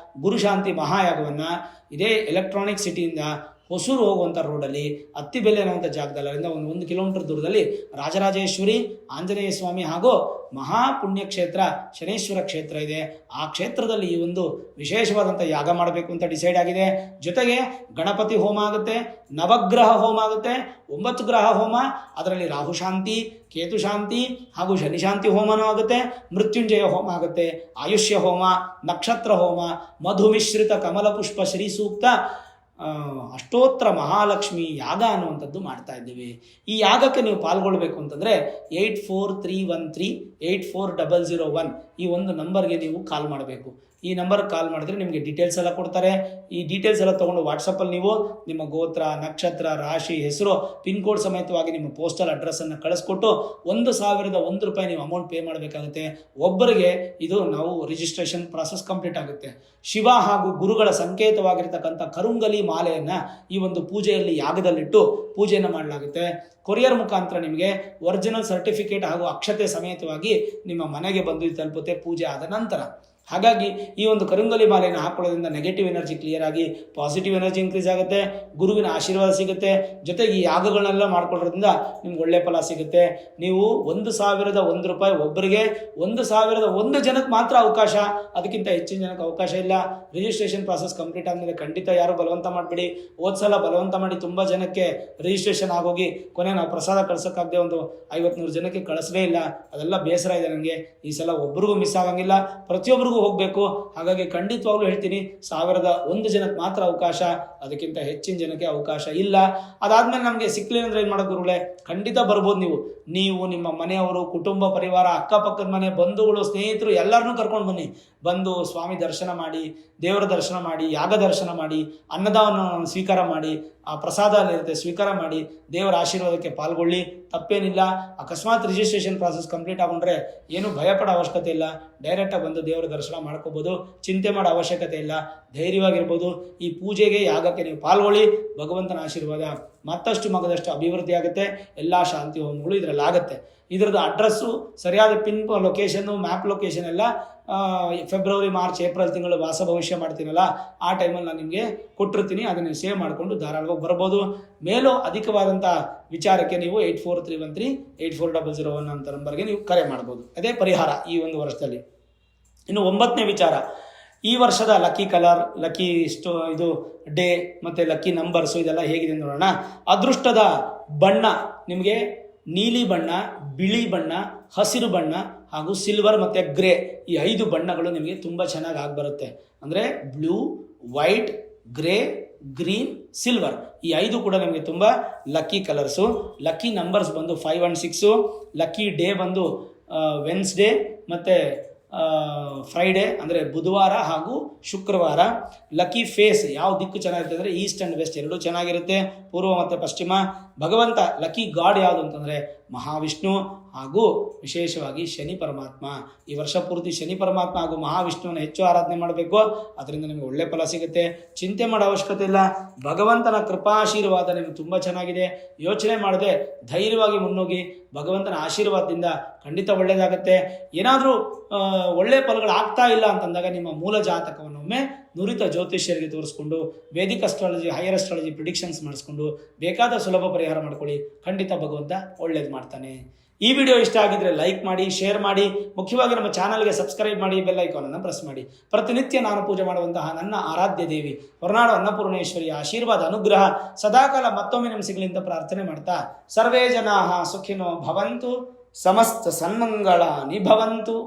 ಗುರುಶಾಂತಿ ಮಹಾಯಾಗವನ್ನು ಇದೇ ಎಲೆಕ್ಟ್ರಾನಿಕ್ ಸಿಟಿಯಿಂದ ಹೊಸೂರು ಹೋಗುವಂಥ ರೋಡಲ್ಲಿ ಅತ್ತಿಬೆಲೆ ಅನ್ನುವಂಥ ಜಾಗದಲ್ಲಿ ಅಲ್ಲಿಂದ 1 ಕಿಲೋಮೀಟರ್ ದೂರದಲ್ಲಿ ರಾಜರಾಜೇಶ್ವರಿ ಆಂಜನೇಯ ಸ್ವಾಮಿ ಹಾಗೂ ಮಹಾಪುಣ್ಯಕ್ಷೇತ್ರ ಶನೇಶ್ವರ ಕ್ಷೇತ್ರ ಇದೆ. ಆ ಕ್ಷೇತ್ರದಲ್ಲಿ ಈ ಒಂದು ವಿಶೇಷವಾದಂಥ ಯಾಗ ಮಾಡಬೇಕು ಅಂತ ಡಿಸೈಡ್ ಆಗಿದೆ. ಜೊತೆಗೆ ಗಣಪತಿ ಹೋಮ ಆಗುತ್ತೆ, ನವಗ್ರಹ ಹೋಮ ಆಗುತ್ತೆ, 9 ಗ್ರಹ ಹೋಮ, ಅದರಲ್ಲಿ ರಾಹು ಶಾಂತಿ, ಕೇತು ಶಾಂತಿ ಹಾಗೂ ಶನಿ ಶಾಂತಿ ಹೋಮನೂ ಆಗುತ್ತೆ, ಮೃತ್ಯುಂಜಯ ಹೋಮ ಆಗುತ್ತೆ, ಆಯುಷ್ಯ ಹೋಮ, ನಕ್ಷತ್ರ ಹೋಮ, ಮಧುಮಿಶ್ರಿತ ಕಮಲ ಪುಷ್ಪ ಶ್ರೀ ಸೂಕ್ತ, ಅಷ್ಟೋತ್ರ ಮಹಾಲಕ್ಷ್ಮಿ ಯಾಗ ಅನ್ನುವಂಥದ್ದು ಮಾಡ್ತಾ ಇದ್ದೀವಿ. ಈ ಯಾಗಕ್ಕೆ ನೀವು ಪಾಲ್ಗೊಳ್ಬೇಕು ಅಂತಂದರೆ 8431384001 ಈ ಒಂದು ನಂಬರ್ಗೆ ನೀವು ಕಾಲ್ ಮಾಡಬೇಕು. ಈ ನಂಬರ್ಗೆ ಕಾಲ್ ಮಾಡಿದ್ರೆ ನಿಮಗೆ ಡೀಟೇಲ್ಸ್ ಎಲ್ಲ ಕೊಡ್ತಾರೆ. ಈ ಡೀಟೇಲ್ಸ್ ಎಲ್ಲ ತೊಗೊಂಡು ವಾಟ್ಸಪ್ಪಲ್ಲಿ ನೀವು ನಿಮ್ಮ ಗೋತ್ರ, ನಕ್ಷತ್ರ, ರಾಶಿ, ಹೆಸರು, ಪಿನ್ ಕೋಡ್ ಸಮೇತವಾಗಿ ನಿಮ್ಮ ಪೋಸ್ಟಲ್ ಅಡ್ರೆಸ್ಸನ್ನು ಕಳಿಸ್ಕೊಟ್ಟು 1,001 ರೂಪಾಯಿ ನೀವು ಅಮೌಂಟ್ ಪೇ ಮಾಡಬೇಕಾಗುತ್ತೆ. ಒಬ್ಬರಿಗೆ ಇದು ನಾವು ರಿಜಿಸ್ಟ್ರೇಷನ್ ಪ್ರಾಸೆಸ್ ಕಂಪ್ಲೀಟ್ ಆಗುತ್ತೆ. ಶಿವ ಹಾಗೂ ಗುರುಗಳ ಸಂಕೇತವಾಗಿರ್ತಕ್ಕಂಥ ಕರುಂಗಲಿ ಮಾಲೆಯನ್ನು ಈ ಒಂದು ಪೂಜೆಯಲ್ಲಿ ಯಾಗದಲ್ಲಿಟ್ಟು ಪೂಜೆಯನ್ನು ಮಾಡಲಾಗುತ್ತೆ. ಕೊರಿಯರ್ ಮುಖಾಂತರ ನಿಮಗೆ ಒರಿಜಿನಲ್ ಸರ್ಟಿಫಿಕೇಟ್ ಹಾಗೂ ಅಕ್ಷತೆ ಸಮೇತವಾಗಿ ನಿಮ್ಮ ಮನೆಗೆ ಬಂದು ತಲುಪುತ್ತೆ ಪೂಜೆ ಆದ ನಂತರ. ಹಾಗಾಗಿ ಈ ಒಂದು ಕರುಂಗಲಿ ಮಾಲೆಯನ್ನು ಹಾಕೊಳ್ಳೋದ್ರಿಂದ ನೆಗೆಟಿವ್ ಎನರ್ಜಿ ಕ್ಲಿಯರ್ ಆಗಿ ಪಾಸಿಟಿವ್ ಎನರ್ಜಿ ಇನ್ಕ್ರೀಸ್ ಆಗುತ್ತೆ, ಗುರುವಿನ ಆಶೀರ್ವಾದ ಸಿಗುತ್ತೆ. ಜೊತೆಗೆ ಈ ಯಾಗಗಳನ್ನೆಲ್ಲ ಮಾಡ್ಕೊಳ್ಳೋದ್ರಿಂದ ನಿಮ್ಗೆ ಒಳ್ಳೆ ಫಲ ಸಿಗುತ್ತೆ. ನೀವು 1,001 ರೂಪಾಯಿ ಒಬ್ಬರಿಗೆ, 1,001 ಜನಕ್ಕೆ ಮಾತ್ರ ಅವಕಾಶ, ಅದಕ್ಕಿಂತ ಹೆಚ್ಚಿನ ಜನಕ್ಕೆ ಅವಕಾಶ ಇಲ್ಲ. ರಿಜಿಸ್ಟ್ರೇಷನ್ ಪ್ರಾಸೆಸ್ ಕಂಪ್ಲೀಟ್ ಆದಮೇಲೆ ಖಂಡಿತ ಯಾರು ಬಲವಂತ ಮಾಡಬೇಡಿ. ಹೋದ್ಸಲ ಬಲವಂತ ಮಾಡಿ ತುಂಬ ಜನಕ್ಕೆ ರಿಜಿಸ್ಟ್ರೇಷನ್ ಆಗೋಗಿ ಕೊನೆ ನಾವು ಪ್ರಸಾದ ಕಳ್ಸೋಕ್ಕಾಗದೆ ಒಂದು 50-100 ಜನಕ್ಕೆ ಕಳಿಸಲೇ ಇಲ್ಲ. ಅದೆಲ್ಲ ಬೇಸರ ಇದೆ ನನಗೆ. ಈ ಸಲ ಒಬ್ರಿಗೂ ಮಿಸ್ ಆಗಂಗಿಲ್ಲ, ಪ್ರತಿಯೊಬ್ಬರಿಗೂ ಹೋಗಬೇಕು. ಹಾಗಾಗಿ ಖಂಡಿತವಾಗ್ಲೂ ಹೇಳ್ತೀನಿ, 1,001 ಜನಕ್ಕೆ ಮಾತ್ರ ಅವಕಾಶ, ಅದಕ್ಕಿಂತ ಹೆಚ್ಚಿನ ಜನಕ್ಕೆ ಅವಕಾಶ ಇಲ್ಲ. ಅದಾದ್ಮೇಲೆ ನಮಗೆ ಸಿಕ್ಲಿಲ್ಲ ಅಂದ್ರೆ ಏನು ಮಾಡೋದು ಗುರುಗಳೇ? ಖಂಡಿತ ಬರ್ಬೋದು. ನೀವು ನಿಮ್ಮ ಮನೆಯವರು, ಕುಟುಂಬ, ಪರಿವಾರ, ಅಕ್ಕಪಕ್ಕದ ಮನೆ, ಬಂಧುಗಳು, ಸ್ನೇಹಿತರು ಎಲ್ಲರನ್ನೂ ಕರ್ಕೊಂಡು ಬನ್ನಿ. ಬಂದು ಸ್ವಾಮಿ ದರ್ಶನ ಮಾಡಿ, ದೇವರ ದರ್ಶನ ಮಾಡಿ, ಯಾಗ ದರ್ಶನ ಮಾಡಿ, ಅನ್ನದಾನವನ್ನು ಸ್ವೀಕಾರ ಮಾಡಿ, ಆ ಪ್ರಸಾದ ಅಲ್ಲಿರುತ್ತೆ ಸ್ವೀಕಾರ ಮಾಡಿ, ದೇವರ ಆಶೀರ್ವಾದಕ್ಕೆ ಪಾಲ್ಗೊಳ್ಳಿ. ತಪ್ಪೇನಿಲ್ಲ. ಅಕಸ್ಮಾತ್ ರಿಜಿಸ್ಟ್ರೇಷನ್ ಪ್ರಾಸೆಸ್ ಕಂಪ್ಲೀಟ್ ಆಗೊಂಡ್ರೆ ಏನು ಭಯಪಡೋ ಅವಶ್ಯಕತೆ ಇಲ್ಲ. ಡೈರೆಕ್ಟಾಗಿ ಬಂದು ದೇವರ ದರ್ಶನ ಮಾಡ್ಕೋಬೋದು. ಚಿಂತೆ ಮಾಡೋ ಅವಶ್ಯಕತೆ ಇಲ್ಲ, ಧೈರ್ಯವಾಗಿರ್ಬೋದು. ಈ ಪೂಜೆಗೆ, ಯಾಗಕ್ಕೆ ನೀವು ಪಾಲ್ಗೊಳ್ಳಿ. ಭಗವಂತನ ಆಶೀರ್ವಾದ ಮತ್ತಷ್ಟು ಮಗದಷ್ಟು ಅಭಿವೃದ್ಧಿ ಆಗುತ್ತೆ. ಎಲ್ಲ ಶಾಂತಿ ಹೋಮಗಳು ಇದರಲ್ಲಿ ಆಗುತ್ತೆ. ಇದರದ್ದು ಅಡ್ರೆಸ್ಸು, ಸರಿಯಾದ ಪಿನ್ ಲೊಕೇಶನ್ನು, ಮ್ಯಾಪ್ ಲೊಕೇಶನ್ ಎಲ್ಲ ಫೆಬ್ರವರಿ, ಮಾರ್ಚ್, ಏಪ್ರಿಲ್ ತಿಂಗಳು ವಾಸ ಭವಿಷ್ಯ ಮಾಡ್ತೀನಲ್ಲ ಆ ಟೈಮಲ್ಲಿ ನಾನು ನಿಮಗೆ ಕೊಟ್ಟಿರ್ತೀನಿ. ಅದನ್ನು ಸೇವ್ ಮಾಡಿಕೊಂಡು ಧಾರಾಳವಾಗಿ ಬರ್ಬೋದು. ಮೇಲೂ ಅಧಿಕವಾದಂಥ ವಿಚಾರಕ್ಕೆ ನೀವು 8431384001 ಅಂತ ನಂಬರ್ಗೆ ನೀವು ಕರೆ ಮಾಡ್ಬೋದು. ಅದೇ ಪರಿಹಾರ ಈ ಒಂದು ವರ್ಷದಲ್ಲಿ. ಇನ್ನು 9ನೇ ವಿಚಾರ, ಈ ವರ್ಷದ ಲಕ್ಕಿ ಕಲರ್, ಲಕ್ಕಿ ಇದು ಡೇ ಮತ್ತು ಲಕ್ಕಿ ನಂಬರ್ಸು ಇದೆಲ್ಲ ಹೇಗಿದೆ ನೋಡೋಣ. ಅದೃಷ್ಟದ ಬಣ್ಣ ನಿಮಗೆ ನೀಲಿ ಬಣ್ಣ, ಬಿಳಿ ಬಣ್ಣ, ಹಸಿರು ಬಣ್ಣ ಹಾಗೂ ಸಿಲ್ವರ್ ಮತ್ತು ಗ್ರೇ ಈ 5 ಬಣ್ಣಗಳು ನಿಮಗೆ ತುಂಬ ಚೆನ್ನಾಗಿ ಆಗಿಬರುತ್ತೆ. ಅಂದರೆ blue, white, grey, green, silver ಈ 5 ಕೂಡ ನಿಮಗೆ ತುಂಬ ಲಕ್ಕಿ ಕಲರ್ಸು. ಲಕ್ಕಿ ನಂಬರ್ಸ್ ಬಂದು 5 and 6. ಲಕ್ಕಿ ಡೇ ಬಂದು ವೆನ್ಸ್ಡೇ ಮತ್ತು ಫ್ರೈಡೇ ಅಂದರೆ ಬುಧವಾರ ಹಾಗೂ ಶುಕ್ರವಾರ. ಲಕ್ಕಿ ಫೇಸ್ ಯಾವ ದಿಕ್ಕು ಚೆನ್ನಾಗಿರುತ್ತೆ ಅಂದರೆ ಈಸ್ಟ್ ಆ್ಯಂಡ್ ವೆಸ್ಟ್ ಎರಡೂ ಚೆನ್ನಾಗಿರುತ್ತೆ, ಪೂರ್ವ ಮತ್ತು ಪಶ್ಚಿಮ. ಭಗವಂತ ಲಕ್ಕಿ ಗಾಡ್ ಯಾವುದು ಅಂತಂದರೆ ಮಹಾವಿಷ್ಣು ಹಾಗೂ ವಿಶೇಷವಾಗಿ ಶನಿ ಪರಮಾತ್ಮ. ಈ ವರ್ಷ ಪೂರ್ತಿ ಶನಿ ಪರಮಾತ್ಮ ಹಾಗೂ ಮಹಾವಿಷ್ಣುವನ್ನು ಹೆಚ್ಚು ಆರಾಧನೆ ಮಾಡಬೇಕು, ಅದರಿಂದ ನಿಮಗೆ ಒಳ್ಳೆ ಫಲ ಸಿಗುತ್ತೆ. ಚಿಂತೆ ಮಾಡೋ ಅವಶ್ಯಕತೆ ಇಲ್ಲ, ಭಗವಂತನ ಕೃಪಾಶೀರ್ವಾದ ನಿಮಗೆ ತುಂಬ ಚೆನ್ನಾಗಿದೆ. ಯೋಚನೆ ಮಾಡದೆ ಧೈರ್ಯವಾಗಿ ಮುನ್ನೋಗಿ, ಭಗವಂತನ ಆಶೀರ್ವಾದದಿಂದ ಖಂಡಿತ ಒಳ್ಳೆಯದಾಗುತ್ತೆ. ಏನಾದರೂ ಒಳ್ಳೆ ಫಲಗಳು ಆಗ್ತಾ ಇಲ್ಲ ಅಂತಂದಾಗ ನಿಮ್ಮ ಮೂಲ ಜಾತಕವನ್ನು ಒಮ್ಮೆ ನುರಿತ ಜ್ಯೋತಿಷ್ಯರಿಗೆ ತೋರಿಸ್ಕೊಂಡು Vedic astrology, higher astrology predictions ಮಾಡಿಸ್ಕೊಂಡು ಬೇಕಾದ ಸುಲಭ ಪರಿಹಾರ ಮಾಡ್ಕೊಳ್ಳಿ. ಖಂಡಿತ ಭಗವಂತ ಒಳ್ಳೇದು ಮಾಡ್ತಾನೆ. ಈ ವಿಡಿಯೋ ಇಷ್ಟ ಆಗಿದ್ರೆ ಲೈಕ್ ಮಾಡಿ, ಶೇರ್ ಮಾಡಿ, ಮುಖ್ಯವಾಗಿ ನಮ್ಮ ಚಾನಲ್ಗೆ ಸಬ್ಸ್ಕ್ರೈಬ್ ಮಾಡಿ, ಬೆಲ್ ಐಕಾನನ್ನು ಪ್ರೆಸ್ ಮಾಡಿ. ಪ್ರತಿನಿತ್ಯ ನಾನು ಪೂಜೆ ಮಾಡುವಂತಹ ನನ್ನ ಆರಾಧ್ಯ ದೇವಿ ಹೊರನಾಡು ಅನ್ನಪೂರ್ಣೇಶ್ವರಿಯ ಆಶೀರ್ವಾದ ಅನುಗ್ರಹ ಸದಾಕಾಲ ಮತ್ತೊಮ್ಮೆ ನಿಮಗೆ ಸಿಗಲಿ ಅಂತ ಪ್ರಾರ್ಥನೆ ಮಾಡ್ತಾ, ಸರ್ವೇ ಜನಾಃ ಸುಖಿನೋ ಭವಂತು, ಸಮಸ್ತ ಸನ್ಮಂಗಳಾನಿ ಭವಂತು.